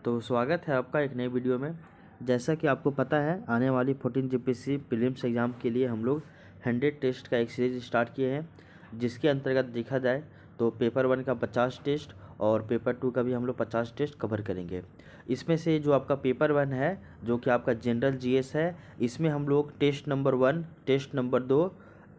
तो स्वागत है आपका एक नई वीडियो में। जैसा कि आपको पता है, आने वाली 14 जीपीएससी प्रीलिम्स एग्ज़ाम के लिए हम लोग 100 टेस्ट का एक सीरीज स्टार्ट किए हैं, जिसके अंतर्गत देखा जाए तो पेपर 1 का 50 टेस्ट और पेपर 2 का भी हम लोग 50 टेस्ट कवर करेंगे। इसमें से जो आपका पेपर 1 है, जो कि आपका जनरल जीएस है, इसमें हम लोग टेस्ट नंबर 1, टेस्ट नंबर 2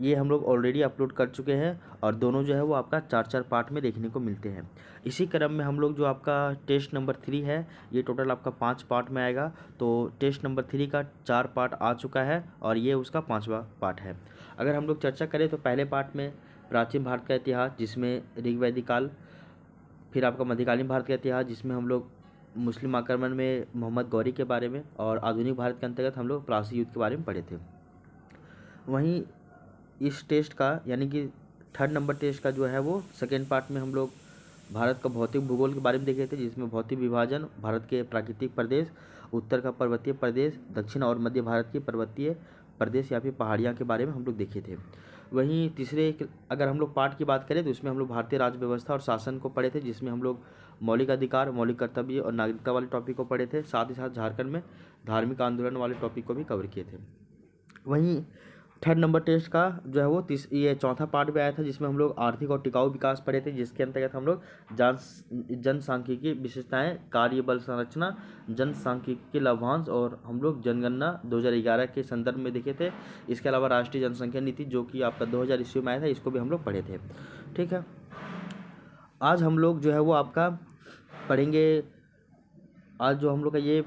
ये हम लोग ऑलरेडी अपलोड कर चुके हैं और दोनों जो है वो आपका 4-4 पार्ट में देखने को मिलते हैं। इसी क्रम में हम लोग जो आपका टेस्ट नंबर 3 है, ये टोटल आपका 5 पार्ट में आएगा। तो टेस्ट नंबर 3 का 4 पार्ट आ चुका है और ये उसका 5वां पार्ट है। अगर हम लोग चर्चा करें तो पहले पार्ट में प्राचीन भारत का इतिहास, जिसमें ऋग वैदिक काल, फिर आपका मध्यकालीन भारत का इतिहास, जिसमें हम लोग मुस्लिम आक्रमण में मोहम्मद गौरी के बारे में, और आधुनिक भारत के अंतर्गत हम लोग प्लासी युद्ध के बारे में पढ़े थे। वहीं इस टेस्ट का यानी कि 3rd नंबर टेस्ट का जो है वो सेकेंड पार्ट में हम लोग भारत का भौतिक भूगोल के बारे में देखे थे, जिसमें भौतिक विभाजन, भारत के प्राकृतिक प्रदेश, उत्तर का पर्वतीय प्रदेश, दक्षिण और मध्य भारत की पर्वतीय प्रदेश या फिर पहाड़ियाँ के बारे में हम लोग देखे थे। वहीं तीसरे अगर हम लोग पार्ट की बात करें तो इसमें हम लोग भारतीय राज्य व्यवस्था और शासन को पढ़े थे, जिसमें हम लोग मौलिक अधिकार, मौलिक कर्तव्य और नागरिकता वाले टॉपिक को पढ़े थे। साथ ही साथ झारखंड में धार्मिक आंदोलन वाले टॉपिक को भी कवर किए थे। वहीं 3rd नंबर टेस्ट का जो है वो ये चौथा पार्ट भी आया था, जिसमें हम लोग आर्थिक और टिकाऊ विकास पढ़े थे, जिसके अंतर्गत हम लोग जनसांख्यिकी विशेषताएं, कार्य बल संरचना, जनसांख्यिकी लाभांश और हम लोग जनगणना 2011 के संदर्भ में देखे थे। इसके अलावा राष्ट्रीय जनसंख्या नीति, जो कि आपका 2000 ईस्वी में आया था, इसको भी हम लोग पढ़े थे। ठीक है, आज हम लोग जो है वो आपका पढ़ेंगे। आज जो हम लोग का ये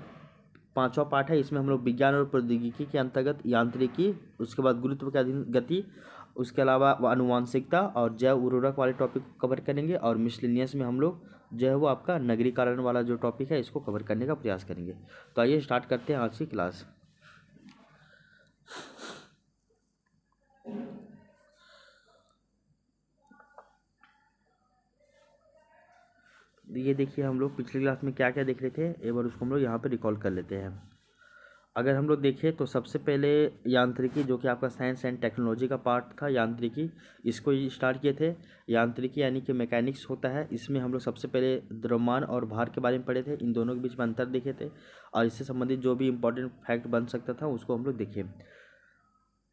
5वां पार्ट है, इसमें हम लोग विज्ञान और प्रौद्योगिकी के अंतर्गत यांत्रिकी, उसके बाद गुरुत्व के अधीन गति, उसके अलावा आनुवांशिकता और जैव उर्वरक वाले टॉपिक को कवर करेंगे। और मिसलेनियस में हम लोग जो है वो आपका नगरीकरण वाला जो टॉपिक है, इसको कवर करने का प्रयास करेंगे। तो आइए स्टार्ट करते हैं आज की क्लास। ये देखिए, हम लोग पिछली क्लास में क्या क्या देख रहे थे, एक बार उसको हम लोग यहाँ पे रिकॉल कर लेते हैं। अगर हम लोग देखें तो सबसे पहले यांत्रिकी, जो कि आपका साइंस एंड टेक्नोलॉजी का पार्ट था, यांत्रिकी, इसको ही स्टार्ट किए थे। यांत्रिकी यानी कि मैकेनिक्स होता है। इसमें हम लोग सबसे पहले द्रव्यमान और भार के बारे में पढ़े थे, इन दोनों के बीच में अंतर देखे थे और इससे संबंधित जो भी इंपॉर्टेंट फैक्ट बन सकता था उसको हम लोग देखे।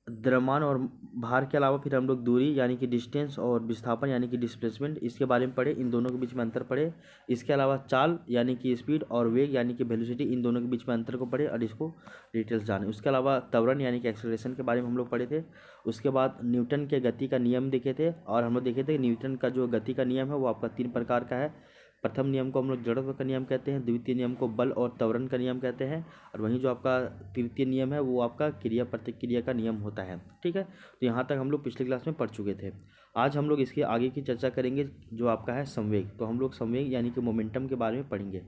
द्रव्यमान और भार के अलावा फिर हम लोग दूरी यानी कि डिस्टेंस और विस्थापन यानी कि डिस्प्लेसमेंट, इसके बारे में पढ़े, इन दोनों के बीच में अंतर पढ़े। इसके अलावा चाल यानी कि स्पीड और वेग यानी कि वेलोसिटी, इन दोनों के बीच में अंतर को पढ़े और इसको डिटेल्स जाने। उसके अलावा त्वरण यानी कि एक्सेलरेशन के बारे में हम लोग पढ़े थे। उसके बाद न्यूटन के गति का नियम देखे थे और हम लोग देखे थे न्यूटन का जो गति का नियम है वो आपका 3 प्रकार का है। प्रथम नियम को हम लोग जड़त्व का नियम कहते हैं, द्वितीय नियम को बल और त्वरण का नियम कहते हैं, और वहीं जो आपका तृतीय नियम है वो आपका क्रिया प्रतिक्रिया का नियम होता है। ठीक है, तो यहाँ तक हम लोग पिछली क्लास में पढ़ चुके थे। आज हम लोग इसके आगे की चर्चा करेंगे, जो आपका है संवेग। तो हम लोग संवेग यानी कि मोमेंटम के बारे में पढ़ेंगे।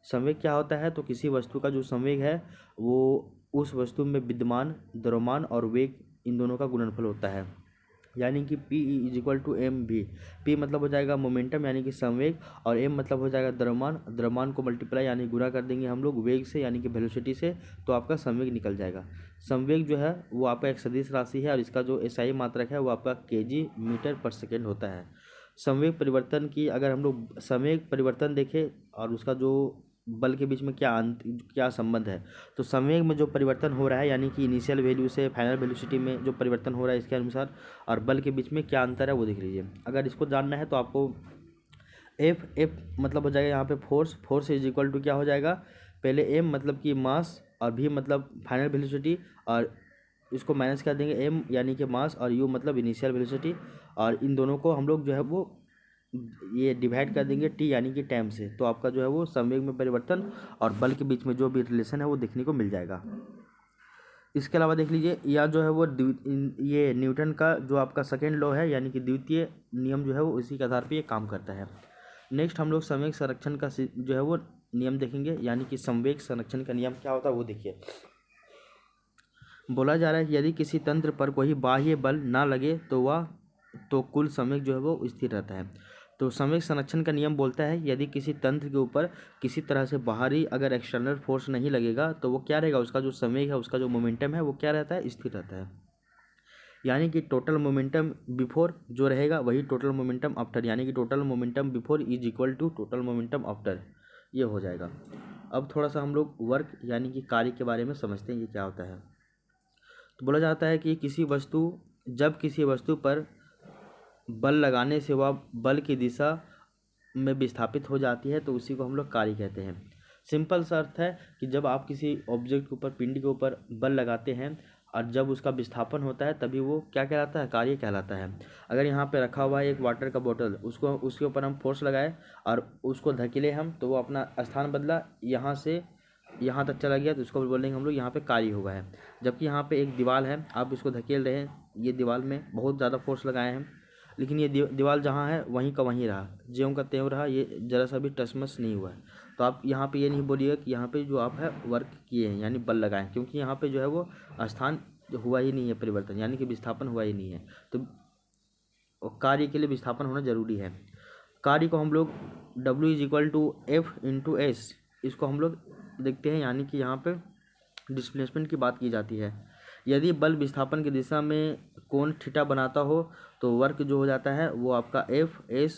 संवेग क्या होता है? तो किसी वस्तु का जो संवेग है वो उस वस्तु में विद्यमान द्रव्यमान और वेग, इन दोनों का गुणनफल होता है, यानी कि P = mv। P मतलब हो जाएगा मोमेंटम यानी कि संवेग, और m मतलब हो जाएगा द्रव्यमान। द्रव्यमान को मल्टीप्लाई यानी गुणा कर देंगे हम लोग वेग से यानी कि वेलोसिटी से, तो आपका संवेग निकल जाएगा। संवेग जो है वो आपका एक सदिश राशि है और इसका जो SI मात्रक है वो आपका kg मीटर पर सेकेंड होता है। संवेग परिवर्तन की अगर हम लोग संवेग परिवर्तन देखें और उसका जो बल के बीच में क्या संबंध है, तो संवेग में जो परिवर्तन हो रहा है यानी कि इनिशियल वैल्यू से फाइनल वेलोसिटी में जो परिवर्तन हो रहा है इसके अनुसार, और बल के बीच में क्या अंतर है वो देख लीजिए। अगर इसको जानना है तो आपको एफ मतलब हो जाएगा यहाँ पे फोर्स = क्या हो जाएगा, पहले एम मतलब कि मास और भी मतलब फाइनल वेलोसिटी, और इसको माइनस कर देंगे एम यानी कि मास और यू मतलब इनिशियल वेलोसिटी, और इन दोनों को हम लोग जो है वो ये डिवाइड कर देंगे टी यानी कि टाइम से, तो आपका जो है वो संवेग में परिवर्तन और बल के बीच में जो भी रिलेशन है वो देखने को मिल जाएगा। इसके अलावा देख लीजिए, या जो है वो ये न्यूटन का जो आपका सेकेंड लॉ है यानी कि द्वितीय नियम जो है वो इसी के आधार पर ये काम करता है। नेक्स्ट हम लोग संवेग संरक्षण का जो है वो नियम देखेंगे, यानी कि संवेग संरक्षण का नियम क्या होता है वो देखिए। बोला जा रहा है कि यदि किसी तंत्र पर कोई बाह्य बल ना लगे तो कुल संवेग जो है वो स्थिर रहता है। तो संवेग संरक्षण का नियम बोलता है यदि किसी तंत्र के ऊपर किसी तरह से बाहरी अगर एक्सटर्नल फोर्स नहीं लगेगा तो वो क्या रहेगा, उसका जो संवेग है, उसका जो मोमेंटम है वो क्या रहता है, स्थिर रहता है। यानी कि टोटल मोमेंटम बिफोर जो रहेगा वही टोटल मोमेंटम आफ्टर, यानी कि total momentum before = total momentum after, ये हो जाएगा। अब थोड़ा सा हम लोग वर्क यानी कि कार्य के बारे में समझते हैं ये क्या होता है। तो बोला जाता है कि जब किसी वस्तु पर बल लगाने से वह बल की दिशा में विस्थापित हो जाती है तो उसी को हम लोग कार्य कहते हैं। सिंपल सा अर्थ है कि जब आप किसी ऑब्जेक्ट के ऊपर, पिंड के ऊपर बल लगाते हैं और जब उसका विस्थापन होता है तभी वो क्या कहलाता है, कार्य कहलाता है। अगर यहाँ पे रखा हुआ है एक वाटर का बोतल, उसके ऊपर हम फोर्स लगाए और उसको धकेले हम तो वो अपना स्थान बदला, यहाँ से यहाँ तक चला गया, तो उसको बोलेंगे हम लोग यहाँ पे कार्य हुआ है। जबकि यहाँ पे एक दीवार है, आप इसको धकेल रहे हैं, ये दीवार में बहुत ज़्यादा फोर्स लगाए हैं, लेकिन ये दीवार जहाँ है वहीं का वहीं रहा, ज्यों का त्यों रहा, ये जरा सा भी टसमस नहीं हुआ है। तो आप यहाँ पे ये नहीं बोलिएगा कि यहाँ पे जो आप है वर्क किए हैं यानी बल लगाएं, क्योंकि यहाँ पे जो है वो स्थान हुआ ही नहीं है परिवर्तन, यानी कि विस्थापन हुआ ही नहीं है। तो कार्य के लिए विस्थापन होना जरूरी है। कार्य को हम लोग W=F×S इसको हम लोग देखते हैं, यानी कि यहाँ पे डिस्प्लेसमेंट की बात की जाती है। यदि बल विस्थापन की दिशा में कोण थीटा बनाता हो तो वर्क जो हो जाता है वो आपका F/S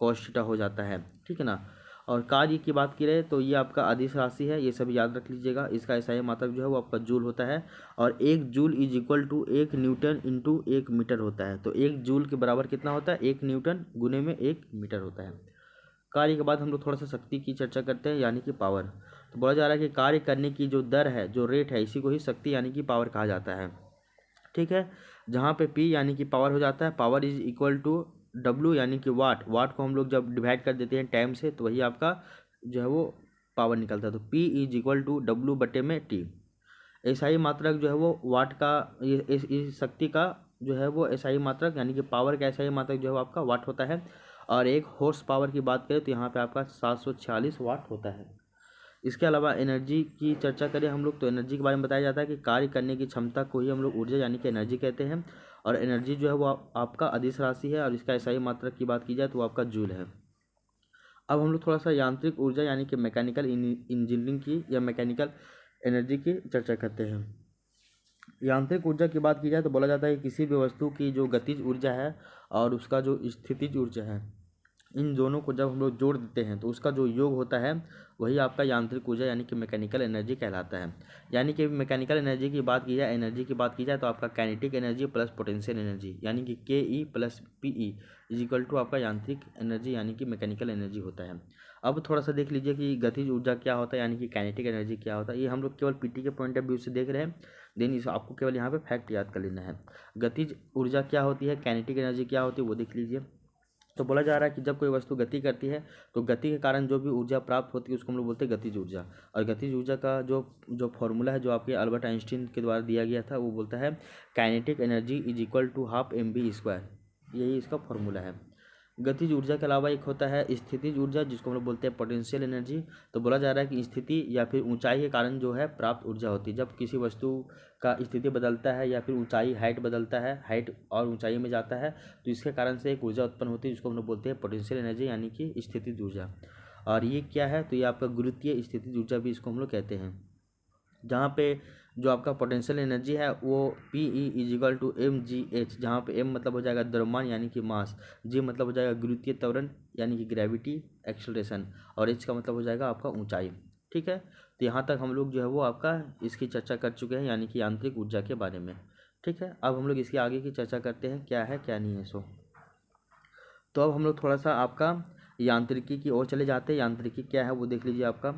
cos थीटा हो जाता है, ठीक है ना। और कार्य की बात की रहे तो ये आपका अदिश राशि है, ये सभी याद रख लीजिएगा। इसका एसआई मात्रक जो है वो आपका जूल होता है और 1 जूल=1 न्यूटन × 1 मीटर होता है। तो 1 जूल के बराबर कितना होता है, 1 न्यूटन गुने में 1 मीटर होता है। कार्य के बाद हम लोग थोड़ा सा शक्ति की चर्चा करते हैं, यानी कि पावर। तो बोला जा रहा है कि कार्य करने की जो दर है, जो रेट है, इसी को ही शक्ति यानी कि पावर कहा जाता है, ठीक है। जहाँ पे P यानी कि पावर हो जाता है, पावर = W यानी कि वाट। वाट को हम लोग जब डिवाइड कर देते हैं टाइम से तो वही आपका जो है वो पावर निकलता है। तो P = W/T। एसआई मात्रक जो है वो वाट का, इस शक्ति का जो है वो एसआई मात्रक यानी कि पावर का एसआई मात्रक जो है वो आपका वाट होता है। और एक हॉर्स पावर की बात करें तो यहाँ पे आपका 746 वाट होता है। इसके अलावा एनर्जी की चर्चा करें हम लोग तो एनर्जी के बारे में बताया जाता है कि कार्य करने की क्षमता को ही हम लोग ऊर्जा यानी कि एनर्जी कहते हैं। और एनर्जी जो है वो आपका अदिश राशि है और इसका एसआई मात्रक की बात की जाए तो वो आपका जूल है। अब हम लोग थोड़ा सा यांत्रिक ऊर्जा यानी कि मैकेनिकल इंजीनियरिंग की या मैकेनिकल एनर्जी की चर्चा करते हैं। यांत्रिक ऊर्जा की बात की जाए तो बोला जाता है कि किसी भी वस्तु की जो गतिज ऊर्जा है और उसका जो स्थितिज ऊर्जा है, इन दोनों को जब हम लोग जोड़ देते हैं तो उसका जो योग होता है वही आपका यांत्रिक ऊर्जा यानी कि मैकेनिकल एनर्जी कहलाता है। यानी कि मैकेनिकल एनर्जी की बात की जाए, एनर्जी की बात की जाए तो आपका kinetic energy plus potential energy यानी कि KE + PE = आपका यांत्रिक एनर्जी यानी कि मैकेनिकल एनर्जी होता है। अब थोड़ा सा देख लीजिए कि गतिज ऊर्जा क्या होता है यानी कि काइनेटिक एनर्जी क्या होता है। ये हम लोग केवल PT के पॉइंट ऑफ व्यू से देख रहे हैं, देन इस आपको केवल यहाँ पे फैक्ट याद कर लेना है। गतिज ऊर्जा क्या होती है, काइनेटिक एनर्जी क्या होती है, वो देख लीजिए। तो बोला जा रहा है कि जब कोई वस्तु गति करती है तो गति के कारण जो भी ऊर्जा प्राप्त होती है उसको हम लोग बोलते हैं गतिज ऊर्जा। और गतिज ऊर्जा का जो फॉर्मूला है जो आपके अल्बर्ट आइंस्टीन के द्वारा दिया गया था वो बोलता है काइनेटिक एनर्जी = ½ mv²। यही इसका फॉर्मूला है। गतिज ऊर्जा के अलावा एक होता है स्थितिज ऊर्जा जिसको हम लोग बोलते हैं पोटेंशियल एनर्जी। तो बोला जा रहा है कि स्थिति या फिर ऊंचाई के कारण जो है प्राप्त ऊर्जा होती है। जब किसी वस्तु का स्थिति बदलता है या फिर ऊंचाई, हाइट बदलता है, हाइट और ऊंचाई में जाता है तो इसके कारण से एक ऊर्जा उत्पन्न होती है जिसको हम लोग बोलते हैं पोटेंशियल एनर्जी यानी कि स्थितिज ऊर्जा। और ये क्या है, तो ये आपका गुरुत्वीय स्थितिज ऊर्जा भी इसको हम लोग कहते हैं। जहाँ पे जो आपका पोटेंशियल एनर्जी है वो PE = mgh, जहाँ पे m मतलब हो जाएगा द्रव्यमान यानी कि मास, g मतलब हो जाएगा गुरुत्वीय त्वरण यानी कि ग्रेविटी एक्सेलरेशन, और h का मतलब हो जाएगा आपका ऊंचाई, ठीक है। तो यहाँ तक हम लोग जो है वो आपका इसकी चर्चा कर चुके हैं यानी कि यांत्रिक ऊर्जा के बारे में, ठीक है। अब हम लोग इसके आगे की चर्चा करते हैं क्या है क्या नहीं है सो। तो अब हम लोग थोड़ा सा आपका यांत्रिकी की ओर चले जाते हैं। यांत्रिकी क्या है वो देख लीजिए आपका।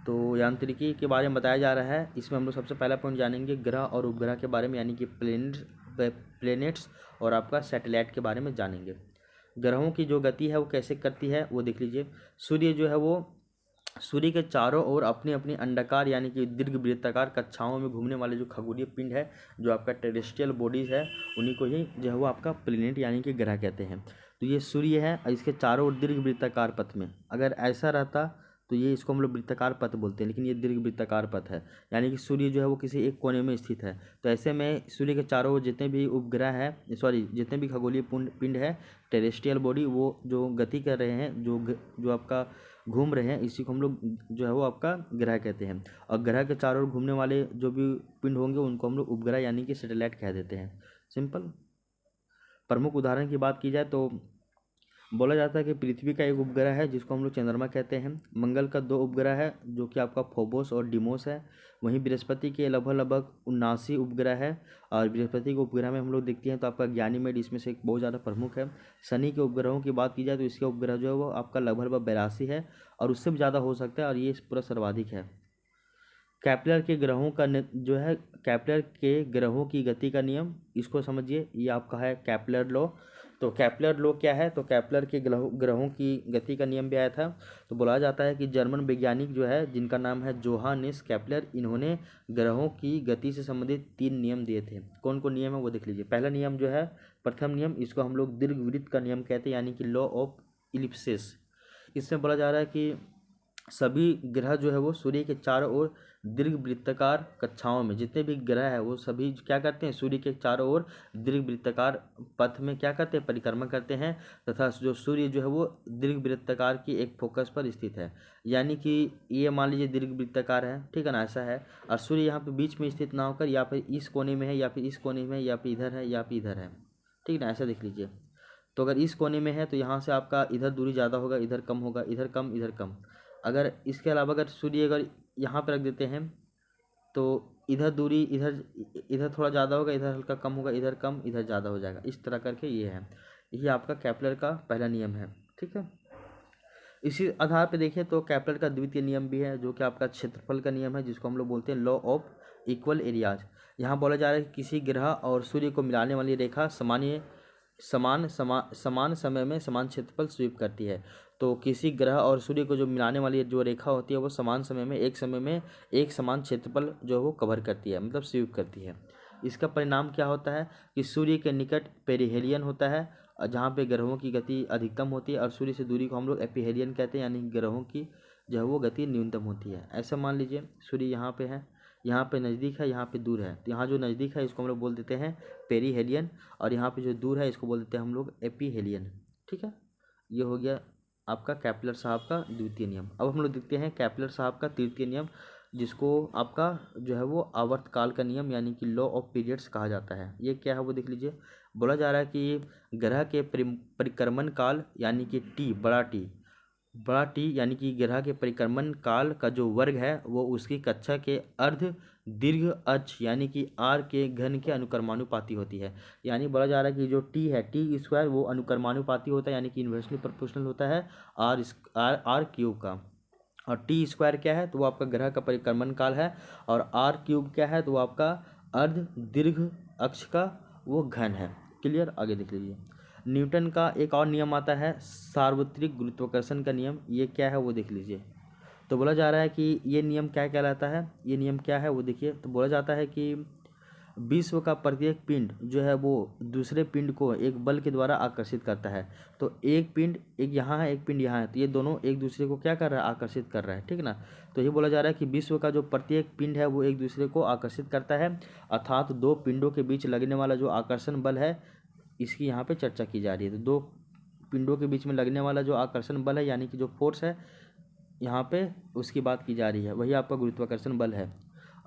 तो यांत्रिकी के बारे में बताया जा रहा है, इसमें हम लोग सबसे पहला पॉइंट जानेंगे ग्रह और उपग्रह के बारे में यानी कि प्लेनेट्स और आपका सैटेलाइट के बारे में जानेंगे। ग्रहों की जो गति है वो कैसे करती है वो देख लीजिए। सूर्य जो है वो सूर्य के चारों ओर अपनी अपनी अंडाकार यानी कि दीर्घवृत्ताकार कक्षाओं में घूमने वाले जो खगोलीय पिंड है, जो आपका टेरेस्ट्रियल बॉडीज़ है, उन्हीं को ही जो है वो आपका प्लेनेट यानी कि ग्रह कहते हैं। तो ये सूर्य है और इसके चारों ओर दीर्घवृत्ताकार पथ में, अगर ऐसा रहता तो ये इसको हम लोग वृत्ताकार पथ बोलते हैं, लेकिन ये दीर्घवृत्ताकार पथ है यानी कि सूर्य जो है वो किसी एक कोने में स्थित है। तो ऐसे में सूर्य के चारों ओर जितने भी उपग्रह है, जितने भी खगोलीय पिंड है, टेरेस्ट्रियल बॉडी, वो जो गति कर रहे हैं, जो आपका घूम रहे हैं, इसी को हम लोग जो है वो आपका ग्रह कहते हैं। और ग्रह के चारों ओर घूमने वाले जो भी पिंड होंगे उनको हम लोग उपग्रह यानी कि सैटेलाइट कह देते हैं। सिंपल। प्रमुख उदाहरण की बात की जाए तो बोला जाता है कि पृथ्वी का एक उपग्रह है जिसको हम लोग चंद्रमा कहते हैं। मंगल का 2 उपग्रह है जो कि आपका फोबोस और डिमोस है। वहीं बृहस्पति के लगभग लगभग 79 उपग्रह है। और बृहस्पति के उपग्रह में हम लोग देखते हैं तो आपका गैनीमेड इसमें से एक बहुत ज़्यादा प्रमुख है। शनि के उपग्रहों की बात की जाए तो इसके उपग्रह जो है वो आपका लगभग लगभग 82 है और उससे भी ज़्यादा हो सकता है, और ये पूरा सर्वाधिक है। कैप्लर के ग्रहों का जो है कैप्लर के ग्रहों की गति का नियम, इसको समझिए। ये आपका है कैप्लर लॉ। तो कैप्लर लॉ क्या है? तो कैप्लर के ग्रहों की गति का नियम भी आया था। तो बोला जाता है कि जर्मन वैज्ञानिक जो है जिनका नाम है जोहानिस कैप्लर, इन्होंने ग्रहों की गति से संबंधित 3 नियम दिए थे। कौन कौन नियम है वो देख लीजिए। पहला नियम जो है, प्रथम नियम, इसको हम लोग दीर्घवृत्त का नियम कहते हैं, यानी कि लॉ ऑफ इलिप्सिस। इसमें बोला जा रहा है कि सभी ग्रह जो है वो सूर्य के चारों ओर दीर्घवृत्ताकार कक्षाओं में, जितने भी ग्रह है वो सभी क्या करते हैं? सूर्य के चारों ओर दीर्घवृत्ताकार पथ में क्या करते हैं? परिक्रमा करते हैं। तथा जो सूर्य जो है वो दीर्घवृत्ताकार की एक फोकस पर स्थित है, यानी कि ये मान लीजिए दीर्घवृत्ताकार है, ठीक है ना, ऐसा है। और सूर्य यहाँ पे बीच में स्थित ना होकर या फिर इस कोने में है, या फिर इस कोने में है, या फिर इधर है, या फिर इधर है, ठीक है ना, ऐसा देख लीजिए। तो अगर इस कोने में है तो यहाँ से आपका इधर दूरी ज़्यादा होगा, इधर कम होगा, इधर कम, इधर कम। अगर इसके अलावा अगर सूर्य अगर यहाँ पर रख देते हैं तो इधर दूरी इधर इधर थोड़ा ज़्यादा होगा, इधर हल्का कम होगा, इधर कम, इधर ज़्यादा हो जाएगा। इस तरह करके ये है, ये आपका कैप्लर का पहला नियम है, ठीक है। इसी आधार पे देखें तो कैप्लर का द्वितीय नियम भी है जो कि आपका क्षेत्रफल का नियम है, जिसको हम लोग बोलते हैं लॉ ऑफ इक्वल एरियाज। यहाँ बोला जा रहा है कि किसी ग्रह और सूर्य को मिलाने वाली रेखा समान समय में समान क्षेत्रफल स्वीप करती है। तो किसी ग्रह और सूर्य को जो मिलाने वाली जो रेखा होती है वो समान समय में एक समान क्षेत्रफल जो है वो कवर करती है, मतलब स्वीप करती है। इसका परिणाम क्या होता है कि सूर्य के निकट पेरिहेलियन होता है, जहाँ पे ग्रहों की गति अधिकतम होती है, और सूर्य से दूरी को हम लोग एपिहेलियन कहते हैं, यानी ग्रहों की जो है वो गति न्यूनतम होती है। ऐसा मान लीजिए सूर्य यहाँ पे है, यहाँ पे नज़दीक है, यहाँ पे दूर है। तो यहाँ जो नज़दीक है इसको हम लोग बोल देते हैं पेरीहेलियन, और यहाँ पे जो दूर है इसको बोल देते हैं हम लोग एपीहेलियन, ठीक है। ये हो गया आपका कैप्लर साहब का द्वितीय नियम। अब हम लोग देखते हैं कैप्लर साहब का तृतीय नियम, जिसको आपका जो है वो आवर्तकाल का नियम यानी कि लॉ ऑफ पीरियड्स कहा जाता है। ये क्या है वो देख लीजिए। बोला जा रहा है कि ग्रह के परिक्रमण काल यानी कि बड़ा टी यानी कि ग्रह के परिक्रमण काल का जो वर्ग है वो उसकी कक्षा के अर्ध दीर्घ अक्ष यानी कि आर के घन के अनुक्रमानुपाती होती है। यानी बोला जा रहा है कि जो टी है, टी स्क्वायर, वो अनुक्रमानुपाती होता है, यानी कि इन्वर्सली प्रोपोर्शनल होता है आर क्यूब का। और टी स्क्वायर क्या है? तो वो आपका ग्रह का परिक्रमण काल है। और आर क्यूब क्या है? तो वो आपका अर्ध दीर्घ अक्ष का वो घन है। क्लियर? आगे देख लीजिए। न्यूटन का एक और नियम आता है सार्वत्रिक गुरुत्वाकर्षण का नियम। ये क्या है वो देख लीजिए। तो बोला जा रहा है कि ये नियम क्या कहलाता है, ये नियम क्या है वो देखिए। तो बोला जाता है कि विश्व का प्रत्येक पिंड जो है वो दूसरे पिंड को एक बल के द्वारा आकर्षित करता है। तो एक पिंड एक यहाँ है, एक पिंड यहाँ है, तो ये दोनों एक दूसरे को क्या कर रहा है? आकर्षित कर रहा है, ठीक ना। तो ये बोला जा रहा है कि विश्व का जो प्रत्येक पिंड है वो एक दूसरे को आकर्षित करता है, अर्थात दो पिंडों के बीच लगने वाला जो आकर्षण बल है इसकी यहाँ पे चर्चा की जा रही है। तो दो पिंडों के बीच में लगने वाला जो आकर्षण बल है यानी कि जो फोर्स है यहाँ पे उसकी बात की जा रही है, वही आपका गुरुत्वाकर्षण बल है।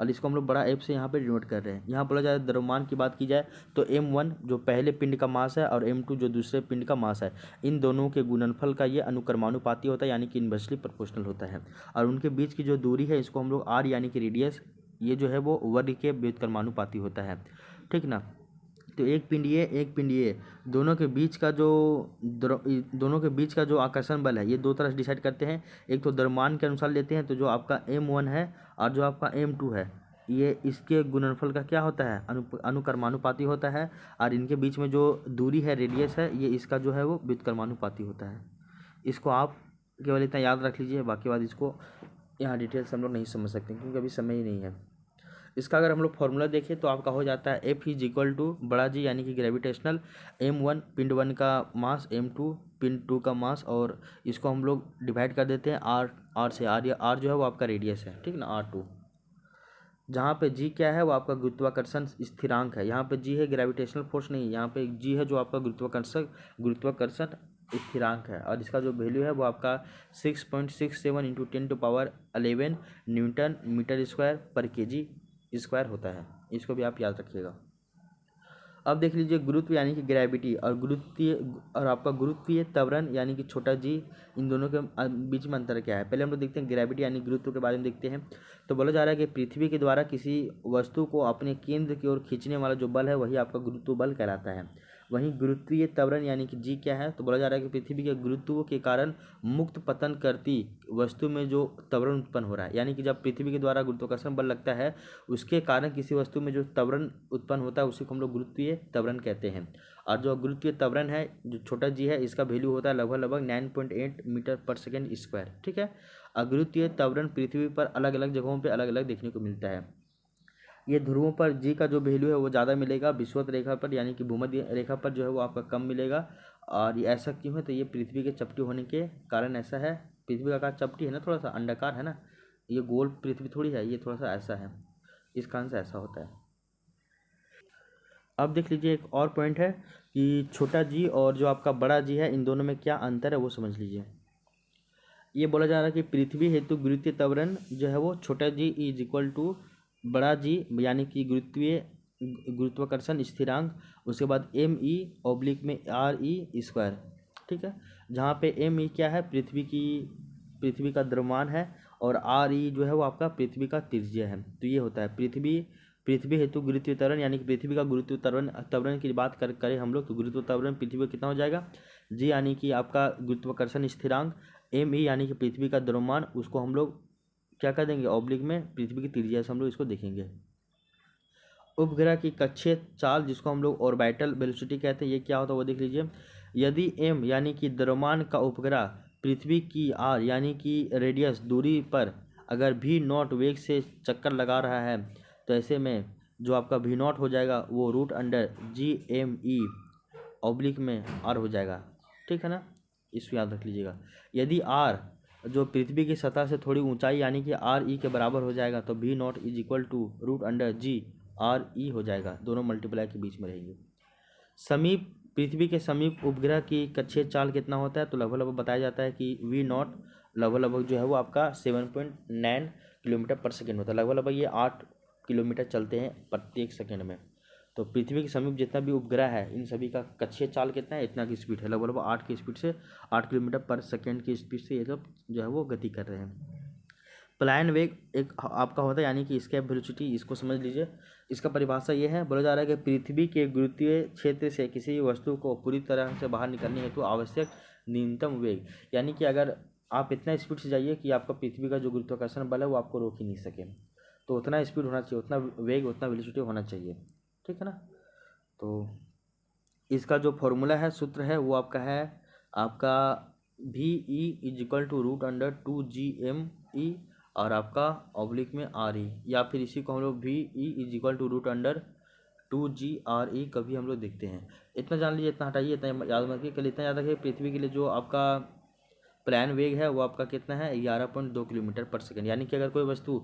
और इसको हम लोग बड़ा एफ से यहाँ पे डिनोट कर रहे हैं। यहाँ बोला जाए द्रव्यमान की बात की जाए तो m1 जो पहले पिंड का मास है और m2 जो दूसरे पिंड का मास है, इन दोनों के गुणनफल का ये अनुक्रमानुपाती होता है, यानी कि इन्वर्सली प्रोपोर्शनल होता है। और उनके बीच की जो दूरी है इसको हम लोग r यानी कि रेडियस, ये जो है वो वर्ग के व्युत्क्रमानुपाती होता है, ठीक ना। तो एक पिंड ये दोनों के बीच का जो आकर्षण बल है ये दो तरह से डिसाइड करते हैं। एक तो द्रव्यमान के अनुसार लेते हैं, तो जो आपका m1 है और जो आपका m2 है ये इसके गुणनफल का क्या होता है? अनुक्रमानुपाती होता है। और इनके बीच में जो दूरी है, रेडियस है, ये इसका जो है वो व्युत्क्रमानुपाती होता है। इसको आप केवल इतना याद रख लीजिए, बाकी बात इसको यहाँ डिटेल से हम लोग नहीं समझ सकते क्योंकि अभी समय ही नहीं है। इसका अगर हम लोग फॉर्मूला देखें तो आपका हो जाता है एफ इज इक्वल टू बड़ा जी यानी कि ग्रेविटेशनल, m1 पिंड 1 का मास, m2 पिंड 2 का मास, और इसको हम लोग डिवाइड कर देते हैं आर से। आर जो है वो आपका रेडियस है, ठीक ना, r2। जहाँ पे g क्या है वो आपका गुरुत्वाकर्षण स्थिरांक है। यहाँ पे g है ग्रेविटेशनल फोर्स नहीं, यहाँ पे g है जो आपका गुरुत्वाकर्षण स्थिरांक है। और इसका जो वैल्यू है वो आपका 6.67 इंटू 10⁻11 न्यूटन मीटर स्क्वायर पर kg स्क्वायर होता है। इसको भी आप याद रखिएगा। अब देख लीजिए गुरुत्व यानी कि ग्रेविटी और गुरुत्वीय और आपका गुरुत्वीय त्वरण यानी कि छोटा जी, इन दोनों के बीच में अंतर क्या है। पहले हम लोग देखते हैं ग्रेविटी यानी गुरुत्व के बारे में देखते हैं। तो बोला जा रहा है कि पृथ्वी के द्वारा किसी वस्तु को अपने केंद्र की ओर खींचने वाला जो बल है वही आपका गुरुत्व बल कहलाता है। वहीं गुरुत्वीय त्वरण यानी कि जी क्या है, तो बोला जा रहा है कि पृथ्वी के गुरुत्व के कारण मुक्त पतन करती वस्तु में जो त्वरण उत्पन्न हो रहा है, यानी कि जब पृथ्वी के द्वारा गुरुत्वाकर्षण बल लगता है उसके कारण किसी वस्तु में जो त्वरण उत्पन्न होता है उसी को हम लोग गुरुत्वीय त्वरण कहते हैं। और जो गुरुत्वीय त्वरण है जो छोटा जी है, इसका वैल्यू होता है लगभग 9.8 मीटर पर सेकेंड स्क्वायर। ठीक है। और गुरुत्वीय त्वरण पृथ्वी पर अलग अलग जगहों पर अलग अलग देखने को मिलता है। ये ध्रुवों पर जी का जो वैल्यू है वो ज़्यादा मिलेगा, विषुवत रेखा पर यानी कि भूमध्य रेखा पर जो है वो आपका कम मिलेगा। और ये ऐसा क्यों है, तो ये पृथ्वी के चपटी होने के कारण ऐसा है। पृथ्वी का आकार चपटी है ना, थोड़ा सा अंडाकार है ना, ये गोल पृथ्वी थोड़ी है, ये थोड़ा सा ऐसा है, इस कारण से ऐसा होता है। अब देख लीजिए एक और पॉइंट है कि छोटा जी और जो आपका बड़ा जी है इन दोनों में क्या अंतर है वो समझ लीजिए। ये बोला जा रहा है कि पृथ्वी हेतु गुरुत्वीय त्वरण जो है वो छोटा जी इज इक्वल टू बड़ा जी यानी कि गुरुत्वाकर्षण स्थिरांक, उसके बाद एम ई ऑब्लिक में आर ई स्क्वायर। ठीक है। जहाँ पे एम ई क्या है, पृथ्वी का द्रव्यमान है, और आर ई जो है वो आपका पृथ्वी का त्रिज्या है। तो ये होता है पृथ्वी हेतु गुरुत्वीय त्वरण यानी कि पृथ्वी का गुरुत्वीय त्वरण की बात करें हम लोग, तो गुरुत्वीय त्वरण पृथ्वी का कितना हो जाएगा, जी यानी कि आपका गुरुत्वाकर्षण स्थिरांक, एम ई यानी कि पृथ्वी का द्रव्यमान, उसको हम लोग क्या कर देंगे ऑब्लिक में पृथ्वी की त्रिज्या से हम लोग इसको देखेंगे। उपग्रह की कक्षीय चाल जिसको हम लोग ऑर्बिटल वेलोसिटी कहते हैं, ये क्या होता है वो देख लीजिए। यदि एम यानी कि द्रव्यमान का उपग्रह पृथ्वी की आर यानी कि रेडियस दूरी पर अगर भी नॉट वेग से चक्कर लगा रहा है, तो ऐसे में जो आपका भी नॉट हो जाएगा वो root under G M E oblique में आर हो जाएगा। ठीक है ना, इसको याद रख लीजिएगा। यदि आर जो पृथ्वी की सतह से थोड़ी ऊंचाई यानी कि आर ई के बराबर हो जाएगा, तो भी naught is equal to root under G R E हो जाएगा, दोनों मल्टीप्लाई के बीच में रहेंगे। पृथ्वी के समीप उपग्रह की कक्षीय चाल कितना होता है, तो लगभग बताया जाता है कि वी नॉट लगभग जो है वो आपका 7.9 किलोमीटर पर सेकेंड होता है। लगभग ये 8 किलोमीटर चलते हैं प्रत्येक सेकेंड में। तो पृथ्वी के समीप जितना भी उपग्रह है इन सभी का कक्षीय चाल कितना है, इतना की स्पीड है, लगभग 8 की स्पीड से 8 किलोमीटर पर सेकेंड की स्पीड से ये सब जो है वो गति कर रहे हैं। प्लायन वेग एक आपका होता है यानी कि एस्केप वेलोसिटी, इसको समझ लीजिए। इसका परिभाषा ये है, बोला जा रहा है कि पृथ्वी के गुरुत्वीय क्षेत्र से किसी वस्तु को पूरी तरह से बाहर निकलने हेतु आवश्यक न्यूनतम वेग, यानी कि अगर आप इतना स्पीड से जाइए कि आपका पृथ्वी का जो गुरुत्वाकर्षण बल है वो आपको रोक ही नहीं सके, तो उतना स्पीड होना चाहिए, उतना वेग उतना वेलोसिटी होना चाहिए। ठीक है ना। तो इसका जो फॉर्मूला है, सूत्र है, वो आपका है आपका भी E is equal to root under 2 G M E और आपका ऑब्लिक में आर ई, या फिर इसी को हम लोग भी E is equal to root under 2 G R E कभी हम लोग देखते हैं। इतना जान लीजिए, इतना हटाइए, इतना याद मत रखिए, कल इतना याद रखिए पृथ्वी के लिए जो आपका प्लान वेग है वो आपका कितना है 11.2 किलोमीटर पर सेकेंड, यानी कि अगर कोई वस्तु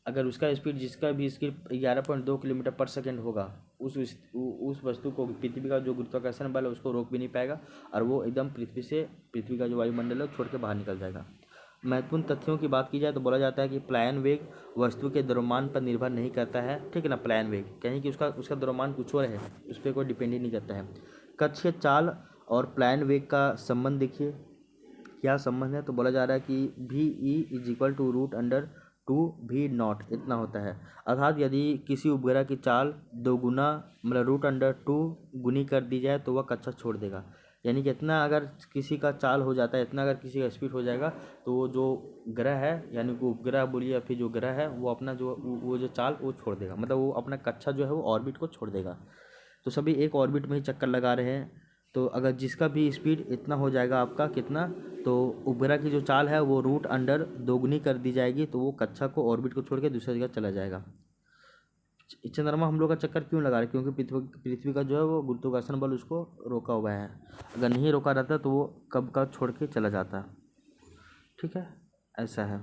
अगर उसका स्पीड जिसका भी स्पीड 11.2 किलोमीटर पर सेकेंड होगा, उस वस्तु को पृथ्वी का जो गुरुत्वाकर्षण बल है उसको रोक भी नहीं पाएगा, और वो एकदम पृथ्वी का जो वायुमंडल है छोड़ के बाहर निकल जाएगा। महत्वपूर्ण तथ्यों की बात की जाए तो बोला जाता है कि प्लायन वेग वस्तु के द्रव्यमान पर निर्भर नहीं करता है। ठीक है ना, प्लायन वेग कहीं कि उसका द्रव्यमान कुछ और है, उस पर कोई डिपेंड ही नहीं करता है। कक्षीय चाल और प्लायन वेग का संबंध देखिए, क्या संबंध है, तो बोला जा रहा है कि भी E is equal to root under 2 भी नॉट इतना होता है। अर्थात यदि किसी उपग्रह की चाल 2 गुना मतलब रूट अंडर 2 गुनी कर दी जाए तो वह कक्षा छोड़ देगा, यानी कि इतना अगर किसी का चाल हो जाता है, इतना अगर किसी का स्पीड हो जाएगा, तो वो जो ग्रह है यानी कि उपग्रह बोलिए या फिर जो ग्रह है वो अपना वो जो चाल वो छोड़ देगा, मतलब वो अपना कक्षा जो है वो ऑर्बिट को छोड़ देगा। तो सभी एक ऑर्बिट में ही चक्कर लगा रहे हैं, तो अगर जिसका भी स्पीड इतना हो जाएगा आपका कितना, तो उपग्रह की जो चाल है वो रूट अंडर 2 गुनी कर दी जाएगी, तो वो कक्षा को ऑर्बिट को छोड़ के दूसरी जगह चला जाएगा। चंद्रमा हम लोग का चक्कर क्यों लगा रहे हैं, क्योंकि पृथ्वी का जो है वो गुरुत्वाकर्षण बल उसको रोका हुआ है, अगर नहीं रोका रहता तो वो कब का छोड़ के चला जाता। ठीक है, ऐसा है।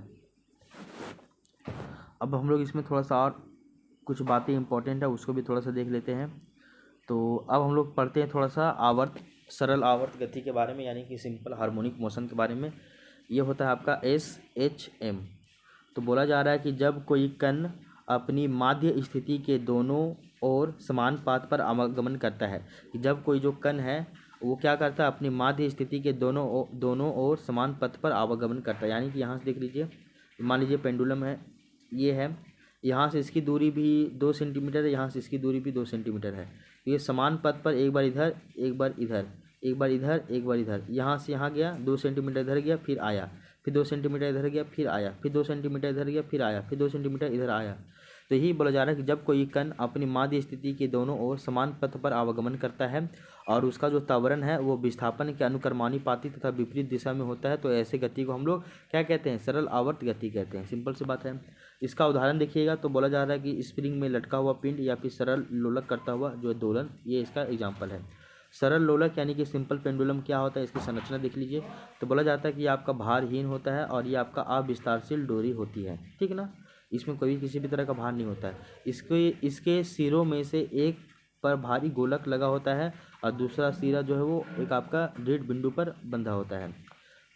अब हम लोग इसमें थोड़ा सा और कुछ बातें इंपॉर्टेंट है उसको भी थोड़ा सा देख लेते हैं। तो अब हम लोग पढ़ते हैं थोड़ा सा सरल आवर्त गति के बारे में, यानी कि सिंपल हार्मोनिक मोशन के बारे में। ये होता है आपका SHM। तो बोला जा रहा है कि जब कोई कण अपनी माध्य स्थिति के दोनों ओर समान पाथ पर आवागमन करता है। कि जब कोई जो कण है वो क्या करता है, अपनी माध्य स्थिति के दोनों ओर समान पथ पर आवागमन करता है। यानी कि यहाँ से देख लीजिए, मान लीजिए पेंडुलम है, ये है, यहाँ से इसकी दूरी भी 2 सेंटीमीटर है, यहाँ से इसकी दूरी भी 2 सेंटीमीटर है। तो ये समान पथ पर एक बार इधर, एक बार इधर, एक बार इधर, एक बार इधर, यहाँ से यहाँ गया 2 सेंटीमीटर इधर गया, फिर आया, फिर 2 सेंटीमीटर इधर गया, फिर आया, फिर 2 सेंटीमीटर इधर गया, फिर आया, फिर 2 सेंटीमीटर इधर आया। तो यही बोला जा रहा है कि जब कोई कण अपनी माध्य स्थिति के दोनों ओर समान पथ पर आवागमन करता है और उसका जो त्वरण है वो विस्थापन के अनुक्रमानुपाती तथा विपरीत दिशा में होता है, तो ऐसे गति को हम लोग क्या कहते हैं, सरल आवर्त गति कहते हैं। सिंपल सी बात है। इसका उदाहरण देखिएगा तो बोला जा रहा है कि स्प्रिंग में लटका हुआ पिंड या फिर सरल लोलक करता हुआ जो दोलन, ये इसका एग्जाम्पल है। सरल लोलक यानी कि सिंपल पेंडुलम क्या होता है, इसकी संरचना देख लीजिए। तो बोला जाता है कि ये आपका भारहीन होता है और ये आपका अविस्तारशील डोरी होती है, ठीक ना। इसमें कोई किसी भी तरह का भार नहीं होता है। इसके सिरों में से एक पर भारी गोलक लगा होता है और दूसरा सिरा जो है वो एक आपका दृढ़ बिंदु पर बंधा होता है।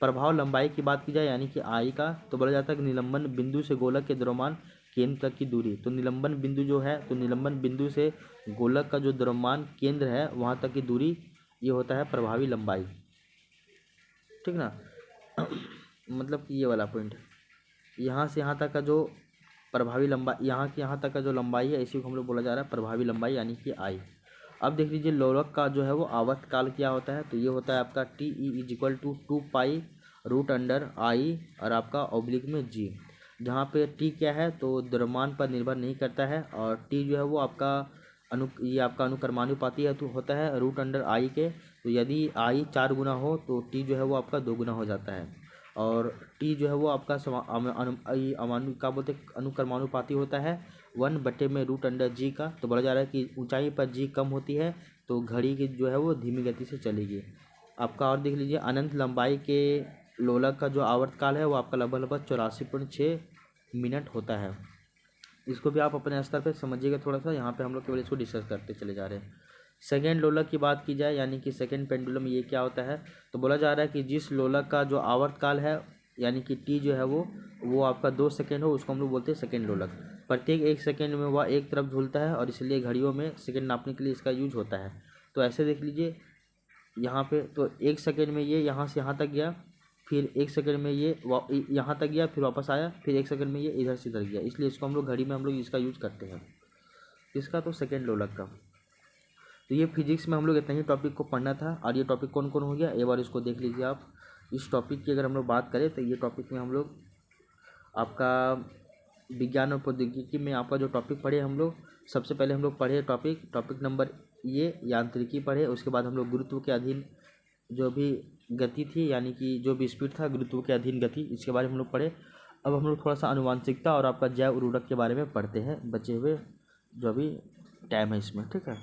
प्रभाव लंबाई की बात की जाए यानी कि आई का, तो बोला जाता है कि निलंबन बिंदु से गोलक के द्रव्यमान केंद्र तक की दूरी। तो निलंबन बिंदु जो है, तो निलंबन बिंदु से गोलक का जो द्रव्यमान केंद्र है वहाँ तक की दूरी, ये होता है प्रभावी लंबाई, ठीक ना। मतलब कि ये वाला पॉइंट, यहाँ से यहाँ तक का जो प्रभावी लंबाई, यहाँ से यहाँ तक का जो लंबाई है, इसी को हम लोग बोला जा रहा है प्रभावी लंबाई यानी कि आई। अब देख लीजिए लोलक का जो है वो आवर्तकाल क्या होता है, तो ये होता है आपका T E is equal to 2 पाई√आई और आपका ऑब्लिक में जी। जहाँ पे टी क्या है तो द्रव्यमान पर निर्भर नहीं करता है और टी जो है वो आपका ये आपका अनुक्रमानुपाती है तो होता है √आई के। तो यदि आई 4 गुना हो तो टी जो है वो आपका 2 गुना हो जाता है और टी जो है वो आपका क्या बोलते हैं, अनुक्रमानुपाती होता है 1/√जी का। तो बोला जा रहा है कि ऊंचाई पर जी कम होती है तो घड़ी की जो है वो धीमी गति से चलेगी आपका। और देख लीजिए अनंत लंबाई के लोलक का जो आवर्तकाल है वो आपका लगभग 84.6 मिनट होता है। इसको भी आप अपने स्तर पर समझिएगा थोड़ा सा, यहाँ पे हम लोग केवल इसको डिस्कस करते चले जा रहे हैं। सेकेंड लोलक की बात की जाए यानी कि सेकेंड पेंडुलम, ये क्या होता है, तो बोला जा रहा है कि जिस लोलक का जो आवर्तकाल है यानी कि टी जो है वो आपका 2 सेकेंड हो, उसको हम लोग बोलते हैं सेकेंड लोलक। प्रत्येक 1 सेकेंड में वह एक तरफ झूलता है और इसलिए घड़ियों में सेकेंड नापने के लिए इसका यूज होता है। तो ऐसे देख लीजिए यहाँ पे, तो 1 सेकेंड में ये यहाँ से यहाँ तक गया, फिर 1 सेकेंड में ये यहाँ तक गया, फिर वापस आया, फिर 1 सेकेंड में ये इधर से इधर गया, इसलिए इसको हम लोग घड़ी में हम लोग इसका यूज करते हैं, इसका तो सेकेंड लोलक का। तो ये फिजिक्स में हम लोग इतना ही टॉपिक को पढ़ना था। और ये टॉपिक कौन कौन हो गया, एक बार इसको देख लीजिए आप। इस टॉपिक की अगर हम लोग बात करें तो ये टॉपिक में हम लोग आपका विज्ञान और प्रौद्योगिकी में आपका जो टॉपिक पढ़े हम लोग, सबसे पहले हम लोग पढ़े टॉपिक नंबर ये यांत्रिकी पढ़े। उसके बाद हम लोग गुरुत्व के अधीन जो भी गति थी यानी कि जो भी स्पीड था गुरुत्व के अधीन गति, इसके बारे में हम लोग पढ़े। अब हम लोग थोड़ा सा आनुवांशिकता और आपका जैव उर्वरक के बारे में पढ़ते हैं बचे हुए जो भी टाइम है इसमें, ठीक है।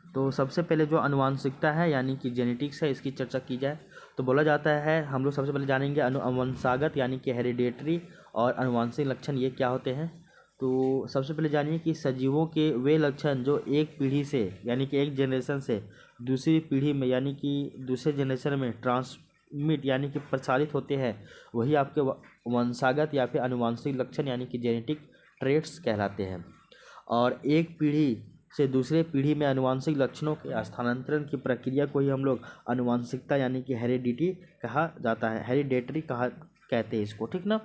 तो सबसे पहले जो आनुवांशिकता है यानी कि जेनेटिक्स है, इसकी चर्चा की जाए तो बोला जाता है, हम लोग सबसे पहले जानेंगे अनुवंशागत यानी कि हेरिडेटरी और अनुवांशिक लक्षण ये क्या होते हैं। तो सबसे पहले जानिए कि सजीवों के वे लक्षण जो एक पीढ़ी से यानी कि एक जनरेशन से दूसरी पीढ़ी में यानी कि दूसरे जनरेशन में ट्रांसमिट यानी कि प्रसारित होते हैं, वही आपके वंशागत या फिर अनुवांशिक लक्षण यानी कि जेनेटिक ट्रेट्स कहलाते हैं। और एक पीढ़ी से दूसरे पीढ़ी में अनुवांशिक लक्षणों के स्थानांतरण की प्रक्रिया को ही हम लोग अनुवांशिकता यानी कि हेरिडिटी कहा जाता है, हेरिडेटरी कहते हैं इसको, ठीक ना।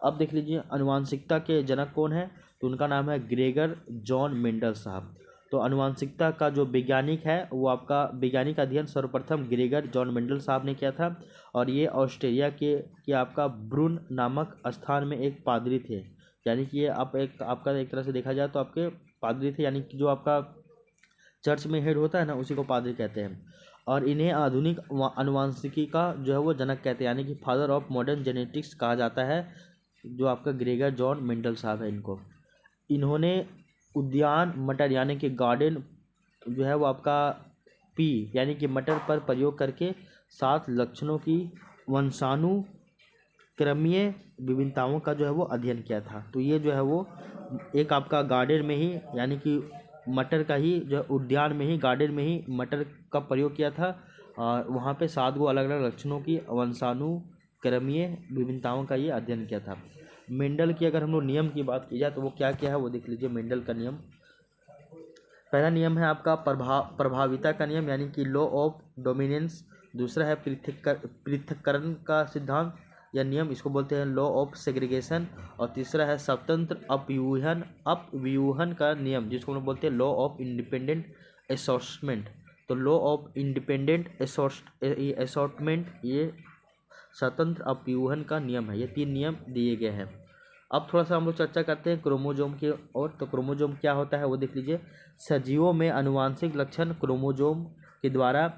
अब देख लीजिए अनुवांशिकता के जनक कौन है, तो उनका नाम है ग्रेगर जॉन मेंडल साहब। तो अनुवांशिकता का जो वैज्ञानिक है वो आपका वैज्ञानिक अध्ययन सर्वप्रथम ग्रेगर जॉन मेंडल साहब ने किया था और ये ऑस्ट्रेलिया के आपका ब्रून नामक स्थान में एक पादरी थे। यानी कि ये आपका एक तरह से देखा जाए तो आपके पादरी थे, यानी कि जो आपका चर्च में हेड होता है ना उसी को पादरी कहते हैं। और इन्हें आधुनिक अनुवांशिकी का जो है वो जनक कहते हैं यानी कि फादर ऑफ मॉडर्न जेनेटिक्स कहा जाता है, जो आपका ग्रेगर जॉन मेंडल साहब है इनको। इन्होंने उद्यान मटर यानी कि गार्डन जो है वो आपका पी यानी कि मटर पर प्रयोग करके 7 लक्षणों की वंशानुक्रमीय विभिन्नताओं का जो है वो अध्ययन किया था। तो ये जो है वो एक आपका गार्डन में ही यानी कि मटर का ही जो उद्यान में ही गार्डन में ही मटर का प्रयोग किया था और वहाँ पे 7 अलग अलग लक्षणों की वंशानुक्रमीय विभिन्नताओं का ये अध्ययन किया था। मेंडल की अगर हम लोग नियम की बात की जाए तो वो क्या क्या है वो देख लीजिए। मेंडल का नियम, पहला नियम है आपका प्रभाविता का नियम यानी कि लॉ ऑफ डोमिनेंस। दूसरा है पृथक्करण का सिद्धांत या नियम, इसको बोलते हैं लॉ ऑफ सेग्रीगेशन। और तीसरा है स्वतंत्र अपव्यूहन का नियम, जिसको हम लोग बोलते हैं लॉ ऑफ इंडिपेंडेंट असॉर्टमेंट। तो लॉ ऑफ इंडिपेंडेंट असॉर्टमेंट ये स्वतंत्र अपव्यूहन का नियम है। ये 3 नियम दिए गए हैं। अब थोड़ा सा हम लोग चर्चा करते हैं क्रोमोजोम की ओर। तो क्रोमोजोम क्या होता है वो देख लीजिए। सजीवों में आनुवांशिक लक्षण क्रोमोजोम के द्वारा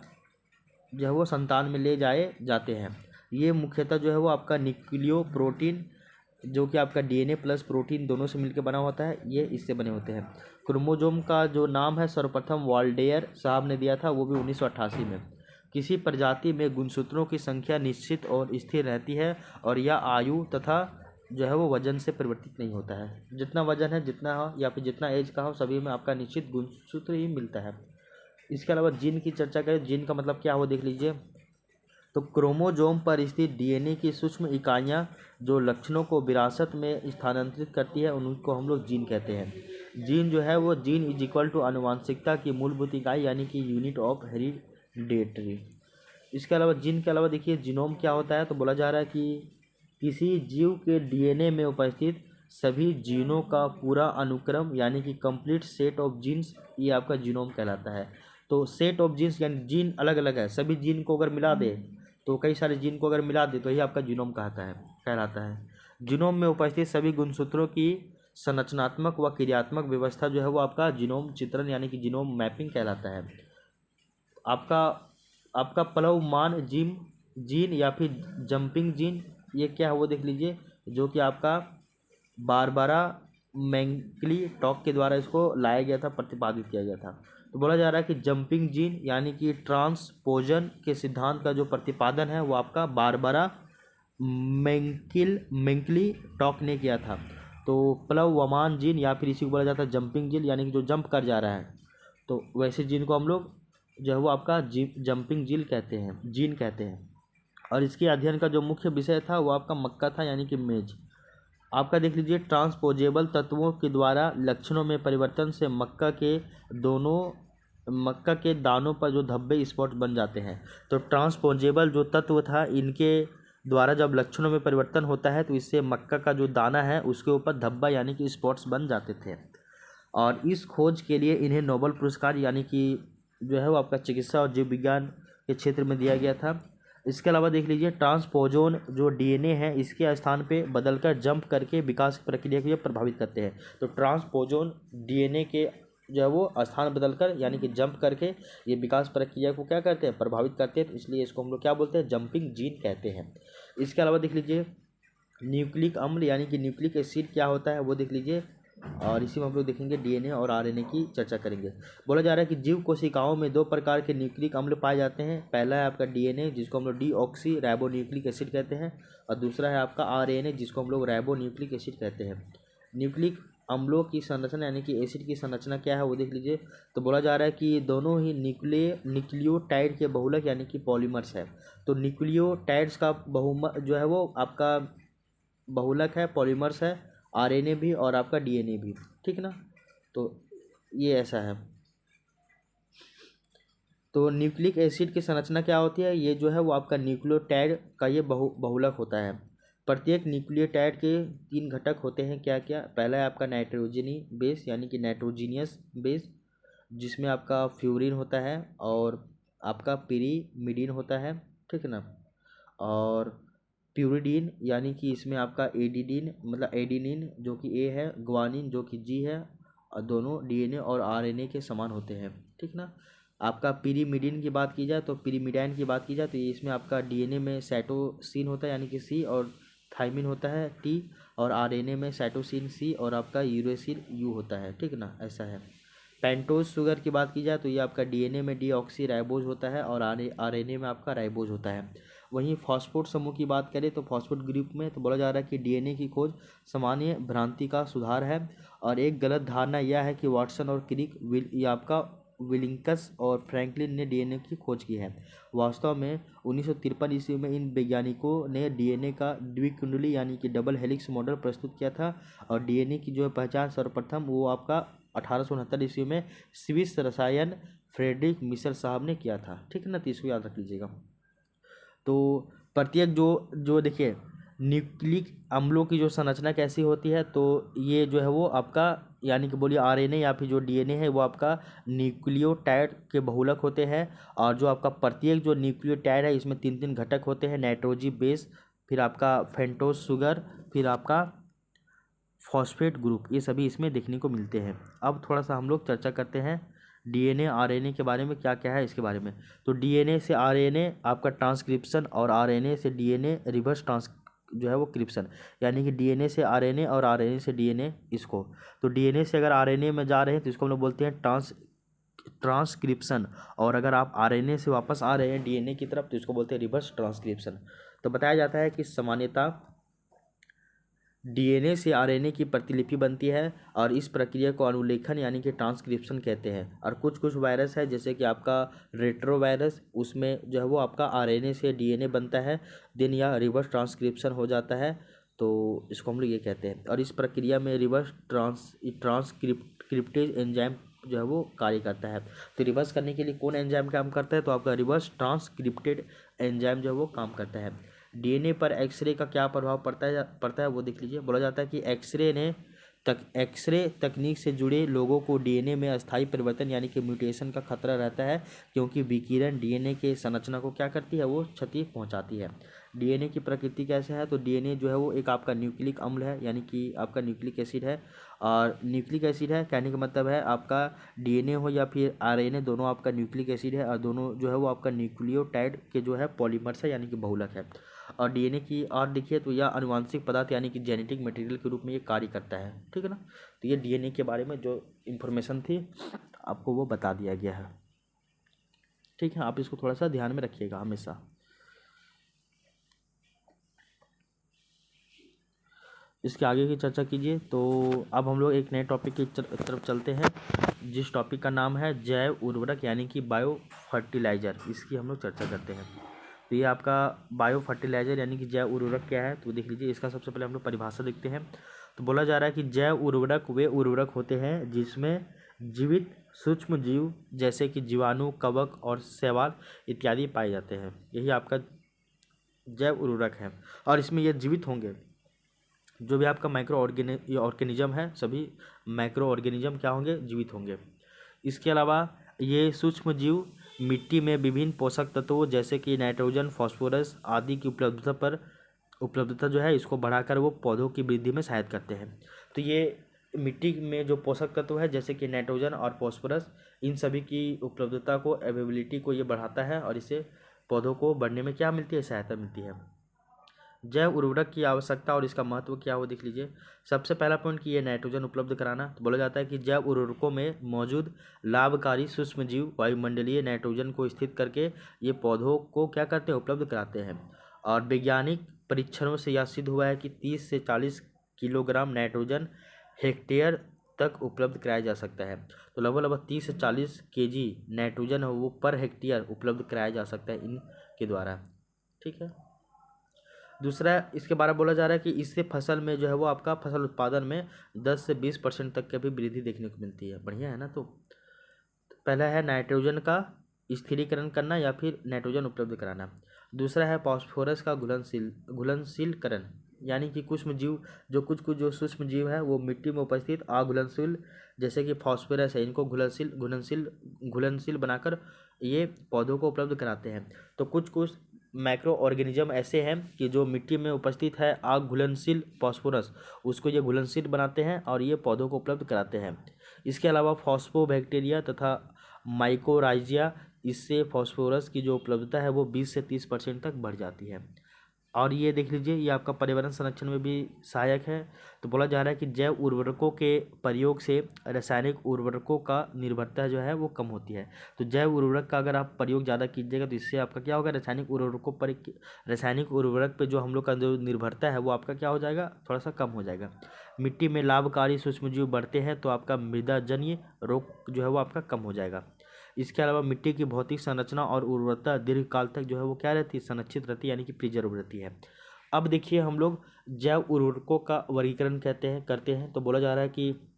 जो है वो संतान में ले जाए जाते हैं। ये मुख्यतः जो है वो आपका न्यूक्लियो प्रोटीन, जो कि आपका डीएनए प्लस प्रोटीन दोनों से मिलकर बना होता है, ये इससे बने होते हैं। क्रोमोजोम का जो नाम है सर्वप्रथम वाल्डेयर साहब ने दिया था, वो भी 1988 में। किसी प्रजाति में गुणसूत्रों की संख्या निश्चित और स्थिर रहती है और यह आयु तथा जो है वो वजन से परिवर्तित नहीं होता है। जितना वजन है, जितना हो या फिर जितना एज का हो, सभी में आपका निश्चित गुणसूत्र ही मिलता है। इसके अलावा जीन की चर्चा करें, जीन का मतलब क्या हो देख लीजिए। तो क्रोमोजोम पर स्थित डीएनए की सूक्ष्म इकाइयाँ जो लक्षणों को विरासत में स्थानांतरित करती है, उनको हम लोग जीन कहते हैं। जीन जो है वो जीन इज इक्वल टू आनुवांशिकता की मूलभूत इकाई यानी कि यूनिट ऑफ हेरिडेटरी। इसके अलावा जीन के अलावा देखिए जीनोम क्या होता है। तो बोला जा रहा है कि किसी जीव के डीएनए में उपस्थित सभी जीनों का पूरा अनुक्रम यानी कि कंप्लीट सेट ऑफ जीन्स, ये आपका जीनोम कहलाता है। तो सेट ऑफ जीन्स यानी जीन अलग अलग है, सभी जीन को अगर मिला दे तो कई सारे जीन को अगर मिला दे तो ये आपका जीनोम कहलाता है। जीनोम में उपस्थित सभी गुणसूत्रों की संरचनात्मक व क्रियात्मक व्यवस्था जो है वो आपका जीनोम चित्रण यानी कि जीनोम मैपिंग कहलाता है। आपका प्लवमान जीन या फिर जंपिंग जीन, ये क्या है वो देख लीजिए, जो कि आपका बारबारा मैंकली टॉक के द्वारा इसको लाया गया था, प्रतिपादित किया गया था। तो बोला जा रहा है कि जंपिंग जीन यानी कि ट्रांसपोजन के सिद्धांत का जो प्रतिपादन है वो आपका बारबारा मैंकली टॉक ने किया था। तो प्लवमान जीन या फिर इसी को बोला जाता है जंपिंग जीन यानी कि जो जंप कर जा रहा है, तो वैसे जीन को हम लोग जो है वो आपका जंपिंग जीन कहते हैं। और इसके अध्ययन का जो मुख्य विषय था वो आपका मक्का था यानी कि मेज। आपका देख लीजिए ट्रांसपोजेबल तत्वों के द्वारा लक्षणों में परिवर्तन से मक्का के दानों पर जो धब्बे स्पॉट बन जाते हैं। तो ट्रांसपोजेबल जो तत्व था, इनके द्वारा जब लक्षणों में परिवर्तन होता है तो इससे मक्का का जो दाना है उसके ऊपर धब्बा यानी कि स्पॉट्स बन जाते थे। और इस खोज के लिए इन्हें नोबेल पुरस्कार यानी कि जो है वो आपका चिकित्सा और जीव विज्ञान के क्षेत्र में दिया गया था। इसके अलावा देख लीजिए ट्रांसपोजोन जो डीएनए है इसके स्थान पे बदलकर जंप करके विकास की प्रक्रिया को ये प्रभावित करते हैं। तो ट्रांसपोजोन डीएनए के जो है वो स्थान बदलकर यानी कि जंप करके ये विकास प्रक्रिया को क्या करते हैं, प्रभावित करते हैं। तो इसलिए इसको हम लोग क्या बोलते हैं, जंपिंग जीन कहते हैं। इसके अलावा देख लीजिए न्यूक्लिक अम्ल यानी कि न्यूक्लिक एसिड क्या होता है वो देख लीजिए, और इसी में हम लोग देखेंगे डीएनए और आरएनए की चर्चा करेंगे। बोला जा रहा है कि जीव कोशिकाओं में 2 प्रकार के न्यूक्लिक अम्ल पाए जाते हैं। पहला है आपका डीएनए जिसको हम लोग डीऑक्सी राइबो न्यूक्लिक एसिड कहते हैं, और दूसरा है आपका आरएनए जिसको हम लोग राइबो न्यूक्लिक एसिड कहते हैं। न्यूक्लिक अम्लों की संरचना यानी कि एसिड की संरचना क्या है वो देख लीजिए। तो बोला जा रहा है कि दोनों ही न्यूक्लियोटाइड के बहुलक यानी कि पॉलीमर्स है। तो न्यूक्लियोटाइड्स का जो है वो आपका बहुलक है, पॉलीमर्स है, आरएनए भी और आपका डीएनए भी, ठीक ना। तो ये ऐसा है। तो न्यूक्लिक एसिड की संरचना क्या होती है, ये जो है वो आपका न्यूक्लियोटाइड का ये बहुलक होता है। प्रत्येक न्यूक्लियोटाइड के 3 घटक होते हैं, क्या क्या। पहला है आपका नाइट्रोजनी बेस यानी कि नाइट्रोजीनियस बेस, जिसमें आपका फ्यूरिन होता है और आपका पिरीमिडीन होता है, ठीक ना। और प्यूरिडीन यानी कि इसमें आपका एडिनिन मतलब एडिनिन जो कि ए है, ग्वानिन जो कि जी है, और दोनों डीएनए और आरएनए के समान होते हैं, ठीक ना। आपका पिरीमिडीन की बात की जाए तो पिरीमिडाइन की बात की जाए तो ये इसमें आपका डीएनए में साइटोसिन होता है यानी कि सी, और थाइमिन होता है टी, और आरएनए में साइटोसिन सी और आपका यूरेसिल यू होता है, ठीक ना। ऐसा है। पेंटोज शुगर की बात की जाए तो ये आपका डीएनए में डीऑक्सी राइबोज होता है और आरएनए में आपका राइबोज होता है। वहीं फॉस्फेट समूह की बात करें तो फॉस्फेट ग्रुप में तो बोला जा रहा है कि डीएनए की खोज सामान्य भ्रांति का सुधार है, और एक गलत धारणा यह है कि वाटसन और क्रिक ये आपका विलिंकस और फ्रैंकलिन ने डीएनए की खोज की है। वास्तव में 1953 ईस्वी में इन वैज्ञानिकों ने डीएनए का द्विकुंडली यानी कि डबल हेलिक्स मॉडल प्रस्तुत किया था। और डीएनए की जो पहचान सर्वप्रथम वो आपका 1869 ईस्वी में स्विस रसायन फ्रेडरिक मिशर साहब ने किया था। ठीक है ना, तो इसको याद रख लीजिएगा। तो प्रत्येक जो जो देखिए न्यूक्लिक अम्लों की जो संरचना कैसी होती है, तो ये जो है वो आपका यानी कि बोलिए आरएनए या फिर जो डीएनए है वो आपका न्यूक्लियोटाइड के बहुलक होते हैं। और जो आपका प्रत्येक जो न्यूक्लियोटाइड है इसमें 3 घटक होते हैं, नाइट्रोजन बेस, फिर आपका फेंटोस शुगर, फिर आपका फॉस्फेट ग्रुप, ये सभी इसमें देखने को मिलते हैं। अब थोड़ा सा हम लोग चर्चा करते हैं डीएनए आरएनए के बारे में, क्या क्या है इसके बारे में। तो डीएनए से आरएनए आपका ट्रांसक्रिप्शन और आरएनए से डीएनए रिवर्स ट्रांस जो है वो क्रिप्शन, यानी कि डीएनए से आरएनए और आरएनए से डीएनए इसको। तो डीएनए से अगर आरएनए में जा रहे हैं तो इसको हम लोग बोलते हैं ट्रांसक्रिप्शन, और अगर आप आरएनए से वापस आ रहे हैं डीएनए की तरफ तो इसको बोलते हैं रिवर्स ट्रांसक्रिप्शन। तो बताया जाता है कि सामान्यतः डीएनए से आरएनए की प्रतिलिपि बनती है और इस प्रक्रिया को अनुलेखन यानी कि ट्रांसक्रिप्शन कहते हैं। और कुछ कुछ वायरस है जैसे कि आपका रेट्रोवायरस, उसमें जो है वो आपका आरएनए से डीएनए बनता है, देन या रिवर्स ट्रांसक्रिप्शन हो जाता है, तो इसको हम लोग ये कहते हैं। और इस प्रक्रिया में रिवर्स ट्रांसक्रिप्टेज एंजाइम जो है वो कार्य करता है। तो रिवर्स करने के लिए कौन एंजाइम काम करता है, तो आपका रिवर्स ट्रांसक्रिप्टेड एंजाइम जो है वो काम करता है। डीएनए पर एक्सरे का क्या प्रभाव पड़ता है वो देख लीजिए। बोला जाता है कि एक्सरे तकनीक से जुड़े लोगों को डीएनए में अस्थायी परिवर्तन यानी कि म्यूटेशन का खतरा रहता है, क्योंकि विकिरण डीएनए के संरचना को क्या करती है, वो क्षति पहुंचाती है। डीएनए की प्रकृति कैसे है, तो डीएनए जो है वो एक आपका न्यूक्लिक अम्ल है, यानी कि आपका न्यूक्लिक एसिड है। और न्यूक्लिक एसिड है कहने का मतलब है आपका डीएनए हो या फिर आरएनए, दोनों आपका न्यूक्लिक एसिड है, और दोनों जो है वो आपका न्यूक्लियोटाइड के जो है पॉलीमर्स है यानी कि बहुलक है। और डीएनए की और देखिए तो यह आनुवांशिक पदार्थ यानी कि जेनेटिक मटेरियल के रूप में ये कार्य करता है। ठीक है ना, तो ये डीएनए के बारे में जो इन्फॉर्मेशन थी आपको वो बता दिया गया है। ठीक है, आप इसको थोड़ा सा ध्यान में रखिएगा हमेशा। इसके आगे की चर्चा कीजिए। तो अब हम लोग एक नए टॉपिक की तरफ चलते हैं, जिस टॉपिक का नाम है जैव उर्वरक यानी कि बायो फर्टिलाइजर। इसकी हम लोग चर्चा करते हैं। तो ये आपका बायो फर्टिलाइजर यानी कि जैव उर्वरक क्या है, तो देख लीजिए। इसका सबसे पहले हम लोग परिभाषा देखते हैं। तो बोला जा रहा है कि जैव उर्वरक वे उर्वरक होते हैं जिसमें जीवित सूक्ष्म जीव जैसे कि जीवाणु, कवक और शैवाल इत्यादि पाए जाते हैं, यही आपका जैव उर्वरक है। और इसमें ये जीवित होंगे, जो भी आपका माइक्रो ऑर्गेनिज्म है, सभी माइक्रो ऑर्गेनिज्म क्या होंगे, जीवित होंगे। इसके अलावा ये सूक्ष्म जीव मिट्टी में विभिन्न पोषक तत्वों जैसे कि नाइट्रोजन, फास्फोरस आदि की उपलब्धता जो है इसको बढ़ाकर वो पौधों की वृद्धि में सहायता करते हैं। तो ये मिट्टी में जो पोषक तत्व है जैसे कि नाइट्रोजन और फास्फोरस, इन सभी की उपलब्धता को, अवेलेबिलिटी को ये बढ़ाता है, और इससे पौधों को बढ़ने में क्या मिलती है, सहायता मिलती है। जैव उर्वरक की आवश्यकता और इसका महत्व क्या हो देख लीजिए। सबसे पहला पॉइंट कि ये नाइट्रोजन उपलब्ध कराना। तो बोला जाता है कि जैव उर्वरकों में मौजूद लाभकारी सूक्ष्मजीव वायुमंडलीय नाइट्रोजन को स्थिर करके ये पौधों को क्या करते हैं, उपलब्ध कराते हैं। और वैज्ञानिक परीक्षणों से यह सिद्ध हुआ है कि 30 से 40 किलोग्राम नाइट्रोजन हेक्टेयर तक उपलब्ध कराया जा सकता है। तो लगभग 30 से 40 केजी नाइट्रोजन है वो पर हेक्टेयर उपलब्ध कराया जा सकता है इनके द्वारा। ठीक है। दूसरा इसके बारे में बोला जा रहा है कि इससे फसल में जो है वो आपका फसल उत्पादन में 10 से 20% तक की भी वृद्धि देखने को मिलती है। बढ़िया है ना। तो पहला है नाइट्रोजन का स्थिरीकरण करना या फिर नाइट्रोजन उपलब्ध कराना। दूसरा है फास्फोरस का घुलनशीलकरण, यानी कि कुछ जो सूक्ष्म जीव है वो मिट्टी में उपस्थित अघुलनशील जैसे कि फास्फोरस है, इनको घुलनशील बनाकर ये पौधों को उपलब्ध कराते हैं। तो कुछ माइक्रो ऑर्गेनिज्म ऐसे हैं कि जो मिट्टी में उपस्थित है अघुलनशील फास्फोरस, उसको ये घुलनशील बनाते हैं और ये पौधों को उपलब्ध कराते हैं। इसके अलावा फॉस्फोबैक्टीरिया तथा माइकोराइजिया, इससे फास्फोरस की जो उपलब्धता है वो 20 से 30% तक बढ़ जाती है। और ये देख लीजिए ये आपका पर्यावरण संरक्षण में भी सहायक है। तो बोला जा रहा है कि जैव उर्वरकों के प्रयोग से रासायनिक उर्वरकों का निर्भरता जो है वो कम होती है। तो जैव उर्वरक का अगर आप प्रयोग ज़्यादा कीजिएगा तो इससे आपका क्या होगा, रासायनिक उर्वरक पे जो हम लोग का जो निर्भरता है वो आपका क्या हो जाएगा, थोड़ा सा कम हो जाएगा। मिट्टी में लाभकारी सूक्ष्मजीव बढ़ते हैं तो आपका मृदा जन्य रोग जो है वो आपका कम हो जाएगा। इसके अलावा मिट्टी की भौतिक संरचना और उर्वरता दीर्घकाल तक जो है वो क्या रहती है, संरक्षित रहती है, यानी कि प्रिजर्व रहती है। अब देखिए हम लोग जैव उर्वरकों का वर्गीकरण करते हैं। तो बोला जा रहा है कि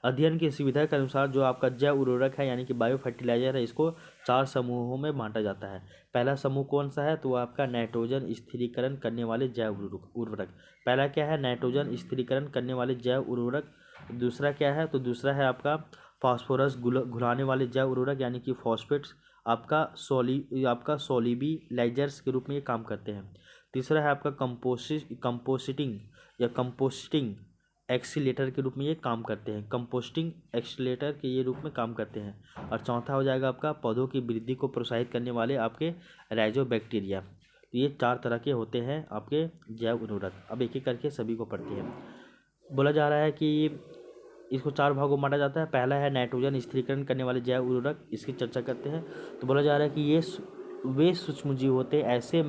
अध्ययन की सुविधा के अनुसार जो आपका जैव उर्वरक है यानी कि बायो फर्टिलाइजर है, इसको 4 समूहों में बांटा जाता है। पहला समूह कौन सा है, तो वो आपका नाइट्रोजन स्थिरीकरण करने वाले जैव उर्वरक। पहला क्या है, नाइट्रोजन स्थिरीकरण करने वाले जैव उर्वरक। दूसरा क्या है, तो दूसरा है आपका फास्फोरस घुलाने वाले जैव उर्वरक यानी कि फॉस्फेट्स। आपका सोलिबिलाइजर्स के रूप में ये काम करते हैं। तीसरा है आपका कंपोस्टिंग एक्सीलेटर के रूप में ये काम करते हैं, कंपोस्टिंग एक्सीलेटर के ये रूप में काम करते हैं। और चौथा हो जाएगा आपका पौधों की वृद्धि को प्रोत्साहित करने वाले आपके राइजोबैक्टीरिया। तो ये 4 तरह के होते हैं आपके जैव उर्वरक। अब एक एक करके सभी को पढ़ते हैं। बोला जा रहा है कि इसको 4 भागों में बांटा जाता है। पहला है नाइट्रोजन स्थिरीकरण करने वाले जैव उर्वरक, इसकी चर्चा करते हैं। तो बोला जा रहा है कि ये वे सूक्ष्मजीव होते हैं, ऐसे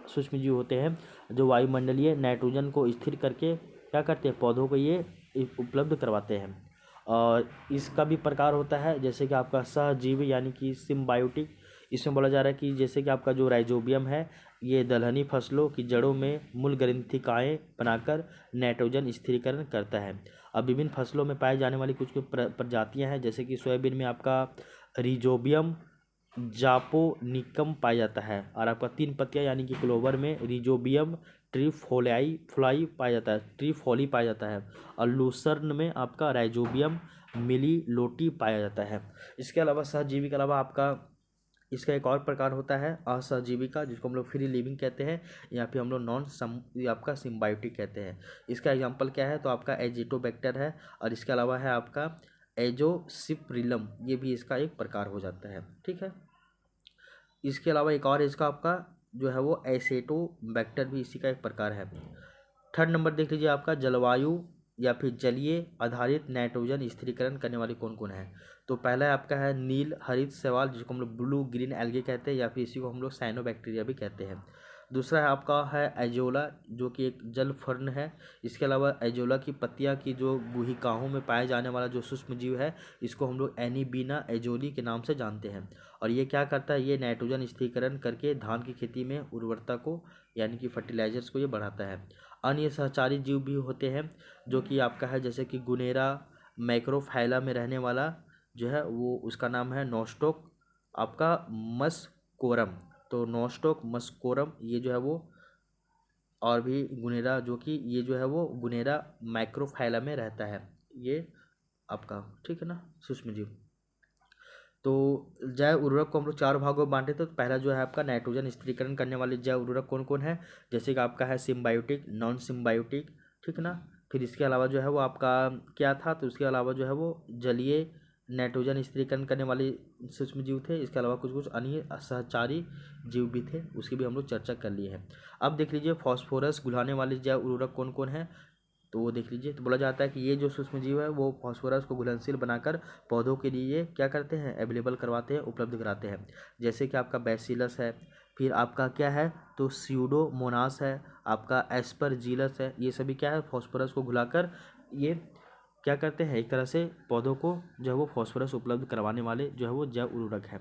सूक्ष्मजीव होते हैं जो वायुमंडलीय नाइट्रोजन को स्थिर करके क्या करते हैं, पौधों को ये उपलब्ध करवाते हैं। और इसका भी प्रकार होता है जैसे कि आपका सहजीवी यानी कि सिम्बायोटिक। इसमें बोला जा रहा है कि जैसे कि आपका जो राइजोबियम है, ये दलहनी फसलों की जड़ों में मूल ग्रंथिकाएँ बनाकर नाइट्रोजन स्थिरीकरण करता है। अब विभिन्न फसलों में पाई जाने वाली कुछ प्रजातियां हैं, जैसे कि सोयाबीन में आपका रिजोबियम जापोनिकम पाया जाता है। और आपका 3 पत्तियां यानी कि क्लोवर में रिजोबियम ट्रीफोलाई पाया जाता है, ट्रीफोली पाया जाता है। और लूसर्न में आपका राइजोबियम मिलीलोटी पाया जाता है। इसके अलावा सहजीवी के अलावा आपका इसका एक और प्रकार होता है असहजीवी का, जिसको हम लोग फ्री लिविंग कहते हैं, या फिर हम लोग आपका सिम्बायोटिक कहते हैं। इसका एग्जांपल क्या है, तो आपका एजिटोबैक्टर है। और इसके अलावा है आपका एजोसिप्रिलम, ये भी इसका एक प्रकार हो जाता है। ठीक है, इसके अलावा एक और इसका आपका जो है वो एसेटोबैक्टर भी इसी का एक प्रकार है। थर्ड नंबर देख लीजिए आपका जलवायु या फिर जलीय आधारित नाइट्रोजन स्थिरीकरण करने वाले कौन कौन है। तो पहला आपका है नील हरित शैवाल, जिसको हम लोग ब्लू ग्रीन एल्गे कहते हैं, या फिर इसी को हम लोग साइनोबैक्टीरिया भी कहते हैं। दूसरा है आपका है एजोला, जो कि एक जल फर्न है। इसके अलावा एजोला की पत्तियां की जो गुहिकाओं में पाया जाने वाला जो सूक्ष्म जीव है, इसको हम लोग एनीबीना एजोली के नाम से जानते हैं। और ये क्या करता है, ये नाइट्रोजन स्थिरीकरण करके धान की खेती में उर्वरता को यानी कि फर्टिलाइजर्स को ये बढ़ाता है। अन्य सहचारी जीव भी होते हैं जो कि आपका है, जैसे कि गुनेरा मैक्रोफाइला में रहने वाला जो है वो उसका नाम है नोस्टोक आपका मस्कोरम। तो नोस्टोक मस्कोरम ये जो है वो, और भी गुनेरा जो कि ये जो है वो गुनेरा मैक्रोफाइला में रहता है ये आपका, ठीक है ना, सूक्ष्म जीव। तो जैव उर्वरक को हम लोग 4 भागों में बांटे थे। तो पहला जो है आपका नाइट्रोजन स्थिरीकरण करने वाले जैव उर्वरक कौन कौन है, जैसे कि आपका है सिम्बायोटिक, नॉन सिम्बायोटिक, ठीक ना। फिर इसके अलावा जो है वो आपका क्या था, तो इसके अलावा जो है वो जलीय नाइट्रोजन स्थिरीकरण करने वाले सूक्ष्म जीव थे। इसके अलावा कुछ कुछ अन्य सहचारी जीव भी थे, उसकी भी हम लोग चर्चा कर लिए हैं। अब देख लीजिए फॉस्फोरस घुलाने वाले जैव उर्वरक कौन कौन है, तो वो देख लीजिए। तो बोला जाता है कि ये जो सूक्ष्म जीव है वो फॉस्फोरस को घुलनशील बनाकर पौधों के लिए क्या करते हैं, अवेलेबल करवाते हैं, उपलब्ध कराते हैं। जैसे कि आपका बैसिलस है, फिर आपका क्या है, तो स्यूडोमोनास है, आपका एस्परजिलस है। ये सभी क्या है, फॉस्फोरस को घुलाकर ये क्या करते हैं, एक तरह से पौधों को जो है वो फॉस्फोरस उपलब्ध करवाने वाले जो है वो जैव उर्वरक है।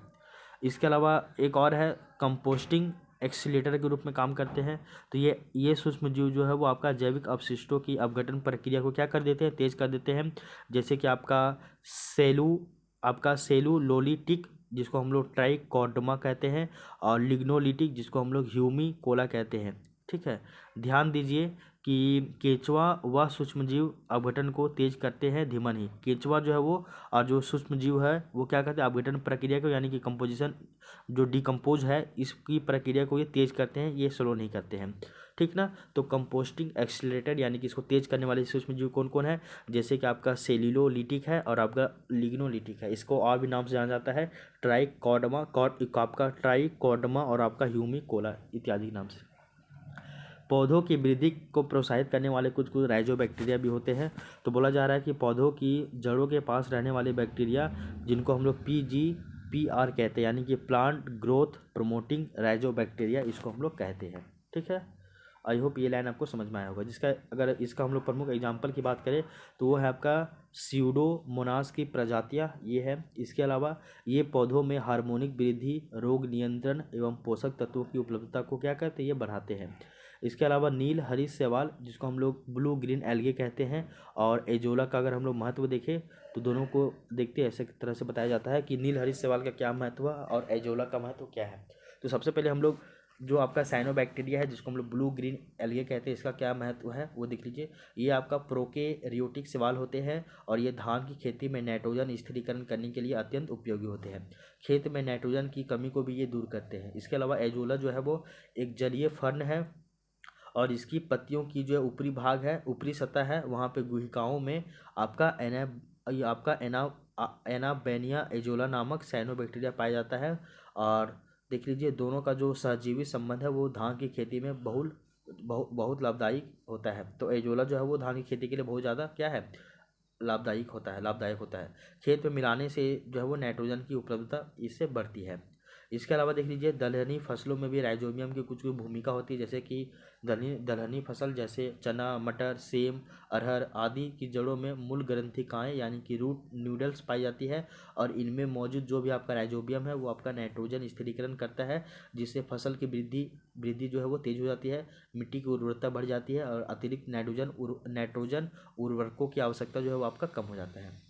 इसके अलावा एक और है कंपोस्टिंग एक्सीलेटर के रूप में काम करते हैं। तो ये सूक्ष्म जीव जो है वो आपका जैविक अपशिष्टों की अपघटन प्रक्रिया को क्या कर देते हैं, तेज कर देते हैं। जैसे कि आपका सेलुलोलिटिक, जिसको हम लोग ट्राइकोडर्मा कहते हैं, और लिग्नोलिटिक, जिसको हम लोग ह्यूमी कोला कहते हैं। ठीक है, ध्यान दीजिए कि केंचुआ व सूक्ष्मजीव अपघटन को तेज करते हैं, धीमा नहीं। केंचुआ जो है वो और जो सूक्ष्मजीव है वो क्या करते हैं, अपघटन प्रक्रिया को यानी कि कंपोजिशन जो डिकम्पोज है इसकी प्रक्रिया को ये तेज करते हैं, ये स्लो नहीं करते हैं। ठीक ना। तो कंपोस्टिंग एक्सीलरेटर यानी कि इसको तेज करने वाले सूक्ष्मजीव कौन कौन है, जैसे कि आपका सेल्यूलोलिटिक है और आपका लिग्नोलिटिक है। इसको और भी नाम से जाना जाता है ट्राइकोडर्मा, आपका ट्राइकोडर्मा और आपका ह्यूमी कोला इत्यादि नाम से। पौधों की वृद्धि को प्रोत्साहित करने वाले कुछ कुछ राइजोबैक्टीरिया भी होते हैं। तो बोला जा रहा है कि पौधों की जड़ों के पास रहने वाले बैक्टीरिया, जिनको हम लोग PGPR कहते हैं, यानी कि प्लांट ग्रोथ प्रमोटिंग राइजोबैक्टीरिया, इसको हम लोग कहते हैं। ठीक है, आई होप ये लाइन आपको समझ में आया होगा। जिसका अगर इसका हम लोग प्रमुख एग्जाम्पल की बात करें तो वो है आपका स्यूडोमोनास की प्रजातियाँ ये है। इसके अलावा ये पौधों में हार्मोनिक वृद्धि, रोग नियंत्रण एवं पोषक तत्वों की उपलब्धता को क्या करते हैं, ये बढ़ाते हैं। इसके अलावा नील हरी शैवाल जिसको हम लोग ब्लू ग्रीन एल्गे कहते हैं, और एजोला का अगर हम लोग महत्व देखें तो दोनों को देखते हैं ऐसे तरह से बताया जाता है कि नील हरी शैवाल का क्या महत्व है और एजोला का महत्व क्या है। तो सबसे पहले हम लोग जो आपका साइनोबैक्टीरिया है जिसको हम लोग ब्लू ग्रीन एल्गे कहते हैं, इसका क्या महत्व है वो देख लीजिए। ये आपका प्रोकैरियोटिक शैवाल होते हैं और ये धान की खेती में नाइट्रोजन स्थिरीकरण करने के लिए अत्यंत उपयोगी होते हैं। खेत में नाइट्रोजन की कमी को भी ये दूर करते हैं। इसके अलावा एजोला जो है वो एक जलीय फर्न है और इसकी पत्तियों की जो ऊपरी भाग है, ऊपरी सतह है, वहाँ पे गुहिकाओं में आपका एनाबेनिया एजोला नामक साइनोबैक्टीरिया पाया जाता है। और देख लीजिए दोनों का जो सहजीवी संबंध है वो धान की खेती में बहुत लाभदायक होता है। तो एजोला जो है वो धान की खेती के लिए बहुत ज़्यादा क्या है, लाभदायक होता है। खेत में मिलाने से जो है वो नाइट्रोजन की उपलब्धता इससे बढ़ती है। इसके अलावा देख लीजिए दलहनी फसलों में भी राइजोबियम की कुछ भूमिका होती है, जैसे कि दलहनी फसल जैसे चना, मटर, सेम, अरहर आदि की जड़ों में मूल ग्रंथिकाएँ यानी कि रूट नूडल्स पाई जाती है और इनमें मौजूद जो भी आपका राइजोबियम है वो आपका नाइट्रोजन स्थिरीकरण करता है, जिससे फसल की वृद्धि जो है वो तेज हो जाती है, मिट्टी की उर्वरता बढ़ जाती है और अतिरिक्त नाइट्रोजन उर्वरकों की आवश्यकता जो है वो आपका कम हो जाता है।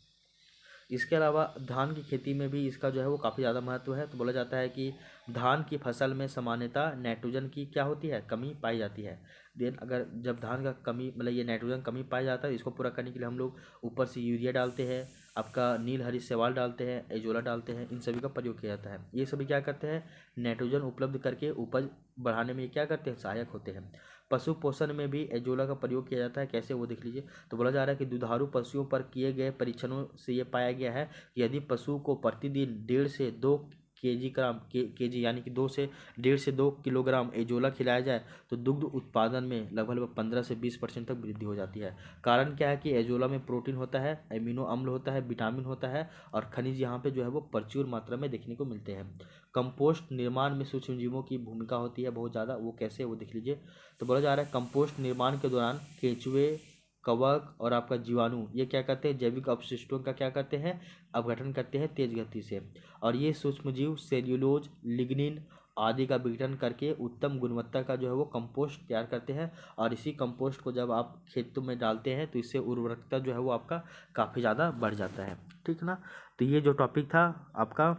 इसके अलावा धान की खेती में भी इसका जो है वो काफ़ी ज़्यादा महत्व है। तो बोला जाता है कि धान की फसल में सामान्यतः नाइट्रोजन की क्या होती है, कमी पाई जाती है। देन अगर जब धान का कमी मतलब ये नाइट्रोजन कमी पाया जाता है, इसको पूरा करने के लिए हम लोग ऊपर से यूरिया डालते हैं, आपका नील हरी शैवाल डालते हैं, एजोला डालते हैं, इन सभी का प्रयोग किया जाता है। ये सभी क्या करते हैं, नाइट्रोजन उपलब्ध करके उपज बढ़ाने में क्या करते हैं, सहायक होते हैं। पशु पोषण में भी एजोला का प्रयोग किया जाता है, कैसे वो देख लीजिए। तो बोला जा रहा है कि दुधारू पशुओं पर किए गए परीक्षणों से ये पाया गया है कि यदि पशु को प्रतिदिन 1.5 से 2 केजी यानी कि 2 किलोग्राम एजोला खिलाया जाए तो दुग्ध उत्पादन में लगभग 15 से 20% तक वृद्धि हो जाती है। कारण क्या है कि एजोला में प्रोटीन होता है, एमिनो अम्ल होता है, विटामिन होता है और खनिज यहाँ पे जो है वो प्रचुर मात्रा में देखने को मिलते हैं। कंपोस्ट निर्माण में सूक्ष्मजीवों की भूमिका होती है बहुत ज़्यादा, वो कैसे वो देख लीजिए। तो बोला जा रहा है कंपोस्ट निर्माण के दौरान केंचुए, कवक और आपका जीवाणु ये क्या करते हैं, जैविक अपशिष्टों का क्या करते हैं, अपघटन करते हैं तेज गति से, और ये सूक्ष्मजीव सेल्यूलोज, लिग्निन आदि का विघटन करके उत्तम गुणवत्ता का जो है वो कंपोस्ट तैयार करते हैं। और इसी कंपोस्ट को जब आप खेतों में डालते हैं तो इससे उर्वरकता जो है वो आपका काफ़ी ज़्यादा बढ़ जाता है, ठीक ना। तो ये जो टॉपिक था आपका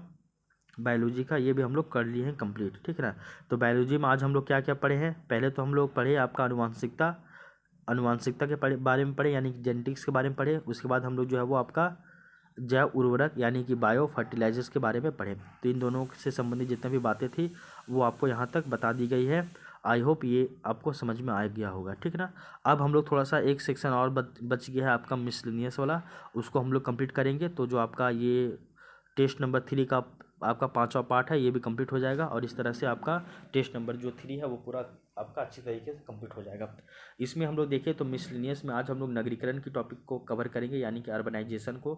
बायोलॉजी का, ये भी हम लोग कर लिए हैं कंप्लीट, ठीक है ना। तो बायोलॉजी में आज हम लोग क्या क्या पढ़े हैं, पहले तो हम लोग पढ़े आपका अनुवांशिकता के बारे में पढ़े यानी कि जेनेटिक्स के बारे में पढ़े। उसके बाद हम लोग जो है वो आपका जैव उर्वरक यानी कि बायो फर्टिलाइजर्स के बारे में पढ़े। तो इन दोनों से संबंधित जितनी भी बातें थी वो आपको यहाँ तक बता दी गई है। आई होप ये आपको समझ में आ गया होगा, ठीक है ना। अब हम लोग थोड़ा सा एक सेक्शन और बच गया है आपका मिसलेनियस वाला, उसको हम लोग कंप्लीट करेंगे। तो जो आपका ये टेस्ट नंबर 3 का आपका 5वां पार्ट है ये भी कंप्लीट हो जाएगा और इस तरह से आपका टेस्ट नंबर जो 3 है वो पूरा आपका अच्छी तरीके से कंप्लीट हो जाएगा। इसमें हम लोग देखें तो मिसलेनियस में आज हम लोग नगरीकरण की टॉपिक को कवर करेंगे यानी कि अर्बनाइजेशन को,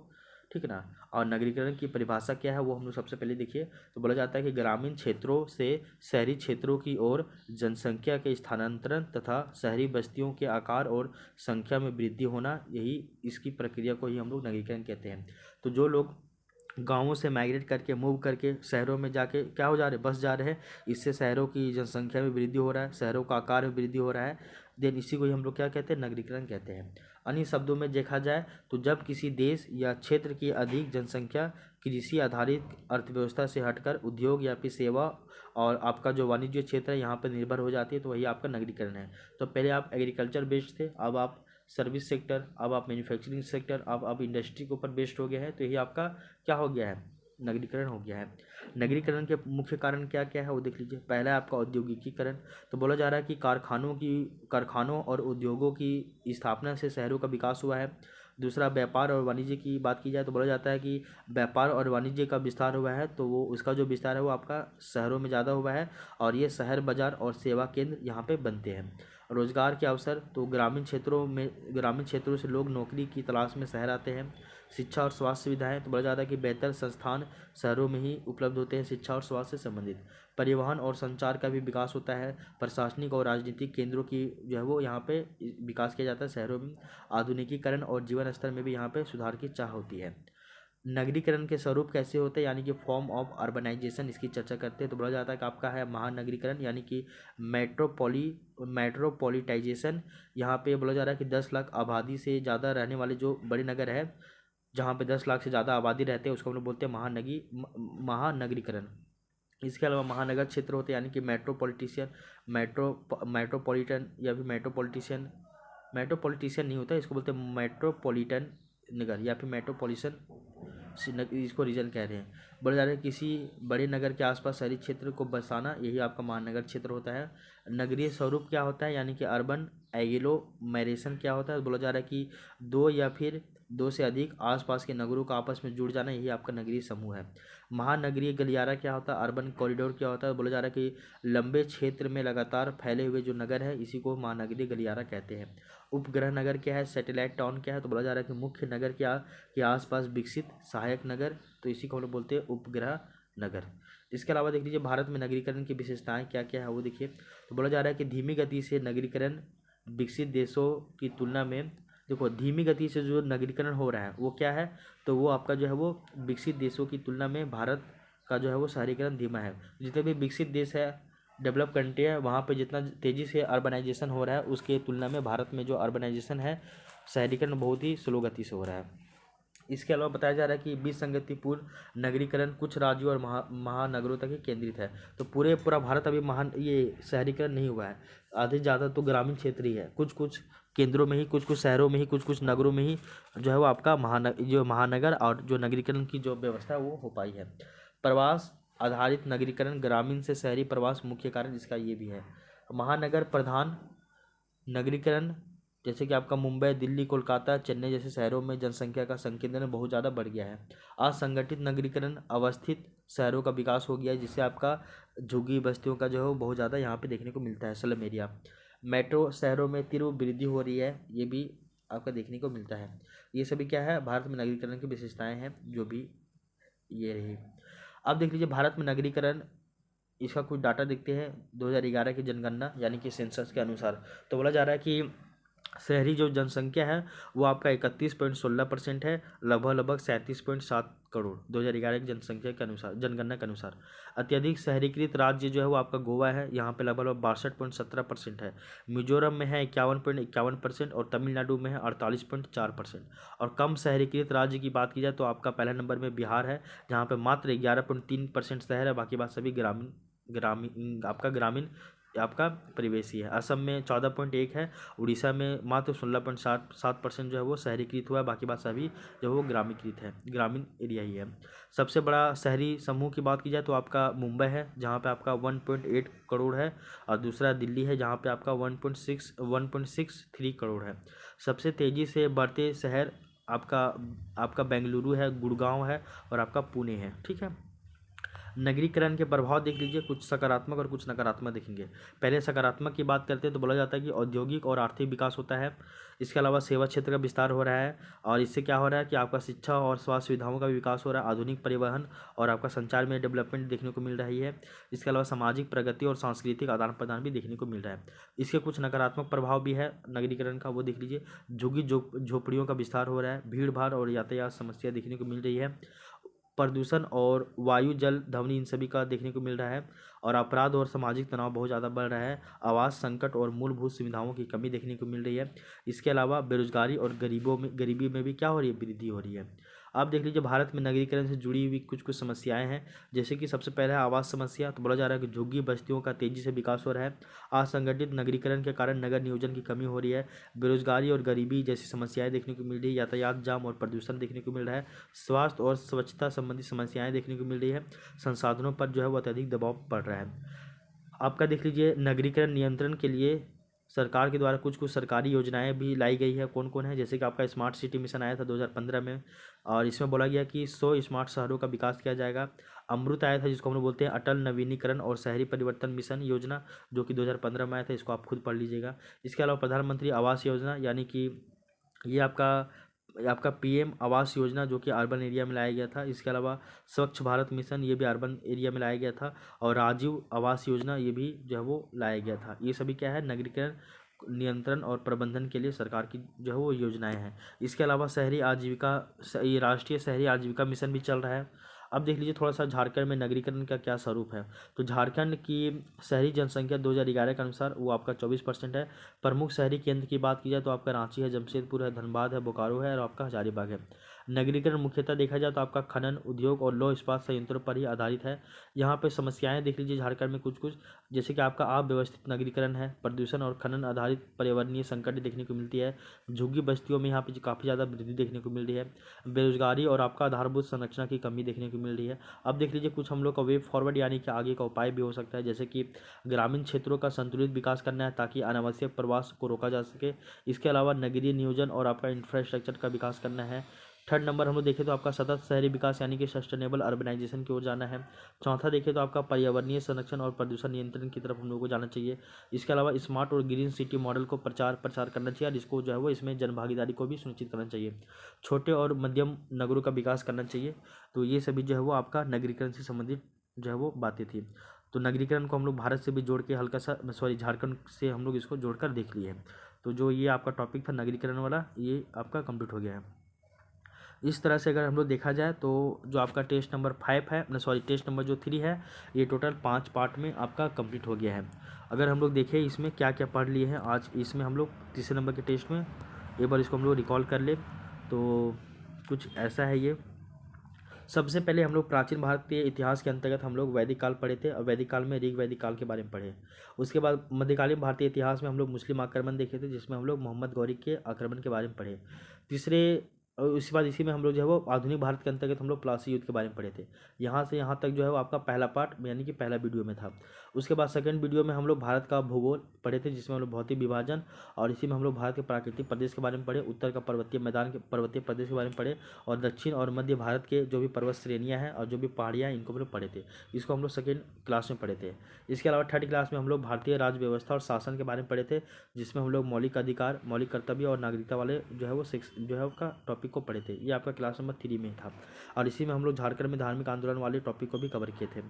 ठीक है ना। और नगरीकरण की परिभाषा क्या है वो हम लोग सबसे पहले देखिए। तो बोला जाता है कि ग्रामीण क्षेत्रों से शहरी क्षेत्रों की ओर जनसंख्या के स्थानांतरण तथा शहरी बस्तियों के आकार और संख्या में वृद्धि होना, यही इसकी प्रक्रिया को ही हम लोग नगरीकरण कहते हैं। तो जो लोग गाँवों से माइग्रेट करके मूव करके शहरों में जाके क्या हो जा रहे, बस जा रहे हैं, इससे शहरों की जनसंख्या में वृद्धि हो रहा है, शहरों का आकार में वृद्धि हो रहा है। देन इसी को ही हम लोग क्या कहते हैं, नगरीकरण कहते हैं। अन्य शब्दों में देखा जाए तो जब किसी देश या क्षेत्र की अधिक जनसंख्या कृषि आधारित अर्थव्यवस्था से हटकर उद्योग या फिर सेवा और आपका जो वाणिज्य क्षेत्र है यहाँ पर निर्भर हो जाती है, तो वही आपका नगरीकरण है। तो पहले आप एग्रीकल्चर बेस्ड थे, अब आप सर्विस सेक्टर, अब आप मैन्युफैक्चरिंग सेक्टर, अब आप इंडस्ट्री के ऊपर बेस्ड हो गया है, तो यही आपका क्या हो गया है, नगरीकरण हो गया है। नगरीकरण के मुख्य कारण क्या क्या है वो देख लीजिए। पहला है आपका औद्योगिकीकरण। तो बोला जा रहा है कि कारखानों और उद्योगों की स्थापना से शहरों का विकास हुआ है। दूसरा व्यापार और वाणिज्य की बात की जाए तो बोला जाता है कि व्यापार और वाणिज्य का विस्तार हुआ है, तो वो उसका जो विस्तार है वो आपका शहरों में ज़्यादा हुआ है और ये शहर बाजार और सेवा केंद्र यहाँ पे बनते हैं। रोजगार के अवसर, तो ग्रामीण क्षेत्रों से लोग नौकरी की तलाश में शहर आते हैं। शिक्षा और स्वास्थ्य सुविधाएं, तो बोला जाता है कि बेहतर संस्थान शहरों में ही उपलब्ध होते हैं शिक्षा और स्वास्थ्य से संबंधित। परिवहन और संचार का भी विकास होता है। प्रशासनिक और राजनीतिक केंद्रों की जो है वो यहाँ पे विकास किया जाता है शहरों में। आधुनिकीकरण और जीवन स्तर में भी यहाँ पे सुधार की चाह होती है। नगरीकरण के स्वरूप कैसे होते हैं, यानी कि फॉर्म ऑफ अर्बनाइजेशन, इसकी चर्चा करते हैं। तो बोला जाता है कि आपका है महानगरीकरण, यानी कि मेट्रोपॉलिटाइजेशन। यहाँ पे बोला जा रहा है कि 10 लाख आबादी से ज़्यादा रहने वाले जो बड़े नगर है, जहाँ पे 10 लाख से ज़्यादा आबादी रहते हैं, उसको हम लोग बोलते हैं महानगरीकरण। इसके अलावा महानगर क्षेत्र होते हैं, यानी कि मेट्रोपॉलिटन या फिर मेट्रोपॉलिटिशियन नहीं होता, इसको बोलते हैं मेट्रोपॉलिटन नगर या फिर मेट्रोपॉलिटन, इसको रीजन कह रहे हैं। बोला जा रहा है किसी बड़े नगर के आसपास शहरी क्षेत्र को बसाना, यही आपका महानगर क्षेत्र होता है। नगरीय स्वरूप क्या होता है, यानी कि अर्बन एग्लोमेरेशन क्या होता है, बोला जा रहा है कि दो या फिर दो से अधिक आसपास के नगरों का आपस में जुड़ जाना, यही आपका नगरीय समूह है। महानगरीय गलियारा क्या होता है, अर्बन कॉरिडोर क्या होता है, बोला जा रहा है कि लंबे क्षेत्र में लगातार फैले हुए जो नगर है, इसी को महानगरीय गलियारा कहते हैं। उपग्रह नगर क्या है, सैटेलाइट टाउन क्या है, तो बोला जा रहा है कि मुख्य नगर के आसपास विकसित सहायक नगर, तो इसी को हम लोग बोलते हैं उपग्रह नगर। इसके अलावा देख लीजिए भारत में नगरीकरण की विशेषताएं क्या क्या है वो देखिए। तो बोला जा रहा है कि धीमी गति से नगरीकरण विकसित देशों की तुलना में, देखो धीमी गति से जो नगरीकरण हो रहा है वो क्या है, तो वो आपका जो है वो विकसित देशों की तुलना में भारत का जो है वो शहरीकरण धीमा है। जितने भी विकसित देश है, डेवलप कंट्री है, वहाँ पे जितना तेज़ी से अर्बनाइजेशन हो रहा है उसके तुलना में भारत में जो अर्बनाइजेशन है, शहरीकरण बहुत ही स्लो गति से हो रहा है। इसके अलावा बताया जा रहा है कि विसंगतिपूर्ण नगरीकरण कुछ राज्यों और महानगरों तक ही केंद्रित है। तो पूरा भारत अभी ये शहरीकरण नहीं हुआ है, आधे से ज़्यादा तो ग्रामीण क्षेत्र ही है। कुछ कुछ केंद्रों में ही, कुछ कुछ शहरों में ही, कुछ कुछ नगरों में ही जो है वो आपका महानगर और जो नगरीकरण की जो व्यवस्था है वो हो पाई है। प्रवास आधारित नगरीकरण, ग्रामीण से शहरी प्रवास मुख्य कारण इसका ये भी है। महानगर प्रधान नगरीकरण, जैसे कि आपका मुंबई, दिल्ली, कोलकाता, चेन्नई जैसे शहरों में जनसंख्या का संकेंद्रण बहुत ज़्यादा बढ़ गया है। असंगठित नगरीकरण, अवस्थित शहरों का विकास हो गया है, जिससे आपका झुग्गी बस्तियों का जो है वो बहुत ज़्यादा यहाँ पे देखने को मिलता है, स्लम एरिया। मेट्रो शहरों में तीव्र वृद्धि हो रही है, ये भी आपका देखने को मिलता है। ये सभी क्या है, भारत में नगरीकरण की विशेषताएँ हैं, जो भी ये रही। अब देख लीजिए भारत में नगरीकरण, इसका कुछ डाटा देखते हैं 2011 की जनगणना यानी कि सेंसस के अनुसार। तो बोला जा रहा है कि शहरी जो जनसंख्या है वो आपका 31.16% है, लगभग 37.7 करोड़ 2011 की जनसंख्या के अनुसार, जनगणना के अनुसार। अत्यधिक शहरीकृत राज्य जो है वो आपका गोवा है, यहाँ पे लगभग 62.17% है। मिजोरम में है 51.51% और तमिलनाडु में है 48.4%। और कम शहरीकृत राज्य की बात की जाए तो आपका पहला नंबर में बिहार है, जहाँ पे मात्र 11.3% शहर है, बाकी बात सभी आपका परिवेशी है। असम में 14.1 है, उड़ीसा में मात्र 16.7% जो है वो शहरीकृत हुआ है, बाकी बात सभी जो है वो ग्रामीकृत है, ग्रामीण एरिया ही है। सबसे बड़ा शहरी समूह की बात की जाए तो आपका मुंबई है, जहाँ पे आपका 1.8 करोड़ है, और दूसरा दिल्ली है जहाँ पे आपका 1.63 करोड़ है। सबसे तेज़ी से बढ़ते शहर आपका बेंगलुरु है, गुड़गांव है और आपका पुणे है, ठीक है। नगरीकरण के प्रभाव देख लीजिए, कुछ सकारात्मक और कुछ नकारात्मक देखेंगे। पहले सकारात्मक की बात करते हैं तो बोला जाता है कि औद्योगिक और आर्थिक विकास होता है। इसके अलावा सेवा क्षेत्र का विस्तार हो रहा है, और इससे क्या हो रहा है कि आपका शिक्षा और स्वास्थ्य सुविधाओं का भी विकास हो रहा है। आधुनिक परिवहन और आपका संचार में डेवलपमेंट देखने को मिल रही है। इसके अलावा सामाजिक प्रगति और सांस्कृतिक आदान प्रदान भी देखने को मिल रहा है। इसके कुछ नकारात्मक प्रभाव भी है नगरीकरण का, वो देख लीजिए। झुग्गी झोपड़ियों का विस्तार हो रहा है, भीड़ भाड़ और यातायात समस्या देखने को मिल रही है, प्रदूषण और वायु जल ध्वनि इन सभी का देखने को मिल रहा है, और अपराध और सामाजिक तनाव बहुत ज़्यादा बढ़ रहा है। आवास संकट और मूलभूत सुविधाओं की कमी देखने को मिल रही है। इसके अलावा बेरोजगारी और गरीबी में भी क्या हो रही है, वृद्धि हो रही है। आप देख लीजिए भारत में नगरीकरण से जुड़ी हुई कुछ कुछ समस्याएं हैं, जैसे कि सबसे पहले है आवास समस्या। तो बोला जा रहा है कि झुग्गी बस्तियों का तेजी से विकास हो रहा है। असंगठित नगरीकरण के कारण नगर नियोजन की कमी हो रही है। बेरोजगारी और गरीबी जैसी समस्याएं देखने को मिल रही है। यातायात जाम और प्रदूषण देखने को मिल रहा है। स्वास्थ्य और स्वच्छता संबंधी समस्याएं देखने को मिल रही है। संसाधनों पर जो है वो अत्यधिक दबाव पड़ रहा है। आपका देख लीजिए नगरीकरण नियंत्रण के लिए सरकार के द्वारा कुछ कुछ सरकारी योजनाएं भी लाई गई है। कौन कौन है, जैसे कि आपका स्मार्ट सिटी मिशन आया था 2015 में, और इसमें बोला गया कि 100 स्मार्ट शहरों का विकास किया जाएगा। अमृत आया था, जिसको हम लोग बोलते हैं अटल नवीनीकरण और शहरी परिवर्तन मिशन योजना, जो कि 2015 में आया था। इसको आप खुद पढ़ लीजिएगा। इसके अलावा प्रधानमंत्री आवास योजना, यानी कि ये आपका पीएम आवास योजना, जो कि अर्बन एरिया में लाया गया था। इसके अलावा स्वच्छ भारत मिशन, ये भी अर्बन एरिया में लाया गया था। और राजीव आवास योजना, ये भी जो है वो लाया गया था। ये सभी क्या है, नगरीकरण नियंत्रण और प्रबंधन के लिए सरकार की जो है वो योजनाएं हैं। इसके अलावा शहरी आजीविका, ये राष्ट्रीय शहरी आजीविका मिशन भी चल रहा है। अब देख लीजिए थोड़ा सा झारखंड में नगरीकरण का क्या स्वरूप है। तो झारखंड की शहरी जनसंख्या 2011 के अनुसार वो आपका 24% है। प्रमुख शहरी केंद्र की बात की जाए तो आपका रांची है, जमशेदपुर है, धनबाद है, बोकारो है और आपका हजारीबाग है। नगरीकरण मुख्यतः देखा जाए तो आपका खनन उद्योग और लौह इस्पात संयंत्रों पर ही आधारित है। यहाँ पे समस्याएं देख लीजिए झारखंड में कुछ कुछ, जैसे कि आपका अव्यवस्थित नगरीकरण है, प्रदूषण और खनन आधारित पर्यावरणीय संकट देखने को मिलती है। झुग्गी बस्तियों में यहाँ पे काफ़ी ज़्यादा वृद्धि देखने को मिल रही है। बेरोजगारी और आपका आधारभूत संरचना की कमी देखने को मिल रही है। अब देख लीजिए कुछ हम लोग का वे फॉरवर्ड यानी कि आगे का उपाय भी हो सकता है, जैसे कि ग्रामीण क्षेत्रों का संतुलित विकास करना है ताकि अनावश्यक प्रवास को रोका जा सके। इसके अलावा नगरीय नियोजन और आपका इंफ्रास्ट्रक्चर का विकास करना है। थर्ड नंबर हम लोग देखें तो आपका सतत शहरी विकास यानी कि सस्टेनेबल अर्बनाइजेशन की ओर जाना है। चौथा देखें तो आपका पर्यावरणीय संरक्षण और प्रदूषण नियंत्रण की तरफ हम लोग को जाना चाहिए। इसके अलावा स्मार्ट और ग्रीन सिटी मॉडल को प्रचार करना चाहिए और इसको जो है वो इसमें जनभागीदारी को भी सुनिश्चित करना चाहिए। छोटे और मध्यम नगरों का विकास करना चाहिए। तो ये सभी जो है वो आपका नगरीकरण से संबंधित जो है वो बातें थी। तो नगरीकरण को हम लोग भारत से भी जोड़ के हल्का सा, सॉरी झारखंड से हम लोग इसको जोड़कर देख लिए। तो जो ये आपका टॉपिक था नगरीकरण वाला, ये आपका कंप्लीट हो गया है। इस तरह से अगर हम लोग देखा जाए तो जो आपका टेस्ट नंबर 5 है, सॉरी टेस्ट नंबर जो 3 है, ये टोटल 5 पार्ट में आपका कंप्लीट हो गया है। अगर हम लोग देखें इसमें क्या क्या पढ़ लिए हैं आज, इसमें हम लोग तीसरे नंबर के टेस्ट में एक बार इसको हम लोग रिकॉल कर ले तो कुछ ऐसा है ये। सबसे पहले हम लोग प्राचीन भारतीय इतिहास के अंतर्गत हम लोग वैदिक काल पढ़े थे और वैदिक काल में ऋग वैदिक काल के बारे में पढ़े। उसके बाद मध्यकालीन भारतीय इतिहास में हम लोग मुस्लिम आक्रमण देखे थे, जिसमें हम लोग मोहम्मद गौरी के आक्रमण के बारे में पढ़े। तीसरे और उसके बाद इसी में हम लोग जो है वो आधुनिक भारत के अंतर्गत हम लोग प्लासी युद्ध के बारे में पढ़े थे। यहाँ से यहाँ तक जो है वो आपका पहला पार्ट यानी कि पहला वीडियो में था। उसके बाद सेकंड वीडियो में हम लोग भारत का भूगोल पढ़े थे, जिसमें हम लोग भौतिक विभाजन और इसी में हम लोग भारत के प्राकृतिक प्रदेश के बारे में पढ़े, उत्तर का पर्वतीय मैदान के पर्वतीय प्रदेश के बारे में पढ़े और दक्षिण और मध्य भारत के जो भी पर्वत श्रेणियाँ हैं और जो भी पहाड़ियाँ हैं इनको हम लोग पढ़े थे। इसको हम लोग सेकेंड क्लास में पढ़े थे। इसके अलावा थर्ड क्लास में हम लोग भारतीय राज्य व्यवस्था और शासन के बारे में पढ़े थे, जिसमें हम लोग मौलिक अधिकार, मौलिक कर्तव्य और नागरिकता वाले जो है वो जो है उसका टॉपिक को पढ़े थे। ये आपका क्लास नंबर 3 में था और इसी में हम लोग झारखंड में धार्मिक आंदोलन वाले टॉपिक को भी कवर किए थे।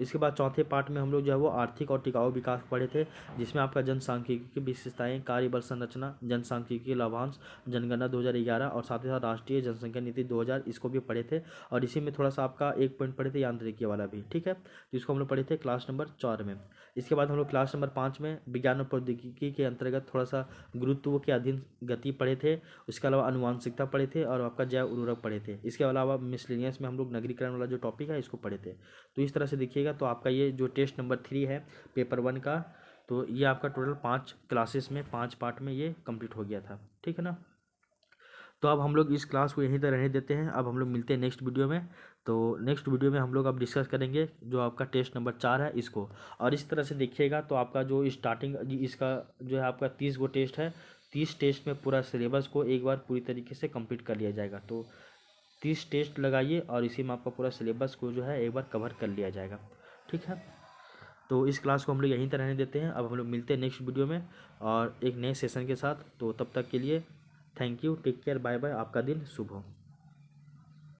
इसके बाद चौथे पार्ट में हम लोग जो है वो आर्थिक और टिकाऊ विकास पढ़े थे, जिसमें आपका जनसांख्यिकी की विशेषताएं, कार्यबल संरचना, जनसांख्यिकी लाभांश, जनगणना 2011 और साथ ही साथ राष्ट्रीय जनसंख्या नीति 2000 इसको भी पढ़े थे। और इसी में थोड़ा सा आपका एक पॉइंट पढ़े थे यांत्रिकी वाला भी, ठीक है। तो इसको हम लोग पढ़े थे क्लास नंबर 4 में। इसके बाद हम लोग क्लास नंबर 5 में विज्ञान और प्रौद्योगिकी के अंतर्गत थोड़ा सा गुरुत्व के अधीन गति पढ़े थे। उसके अलावा अनुवांशिकता पढ़े थे और आपका जैव उर्वरक पढ़े थे। इसके अलावा मिसलेनियस में हम लोग नगरीकरण वाला जो टॉपिक है इसको पढ़े थे। तो इस तरह से देखिएगा तो आपका ये जो टेस्ट नंबर 3 है पेपर 1 का, तो ये आपका टोटल 5 क्लासेस में 5 पार्ट में ये कंप्लीट हो गया था, ठीक है ना। तो अब हम लोग इस क्लास को यहीं तक रहने देते हैं। अब हम लोग मिलते हैं नेक्स्ट वीडियो में। तो नेक्स्ट वीडियो में हम लोग अब डिस्कस करेंगे जो आपका टेस्ट नंबर 4 है इसको। और इस तरह से देखिएगा तो आपका जो स्टार्टिंग इसका जो है आपका 30 गो टेस्ट है, 30 टेस्ट में पूरा सिलेबस को एक बार पूरी तरीके से कंप्लीट कर लिया जाएगा। तो 30 टेस्ट लगाइए और इसी में आपका पूरा सिलेबस को जो है एक बार कवर कर लिया जाएगा, ठीक है। तो इस क्लास को हम लोग यहीं तक रहने देते हैं। अब हम लोग मिलते हैं नेक्स्ट वीडियो में और एक नए सेशन के साथ। तो तब तक के लिए thank you, take care, bye bye, आपका दिन शुभ हो।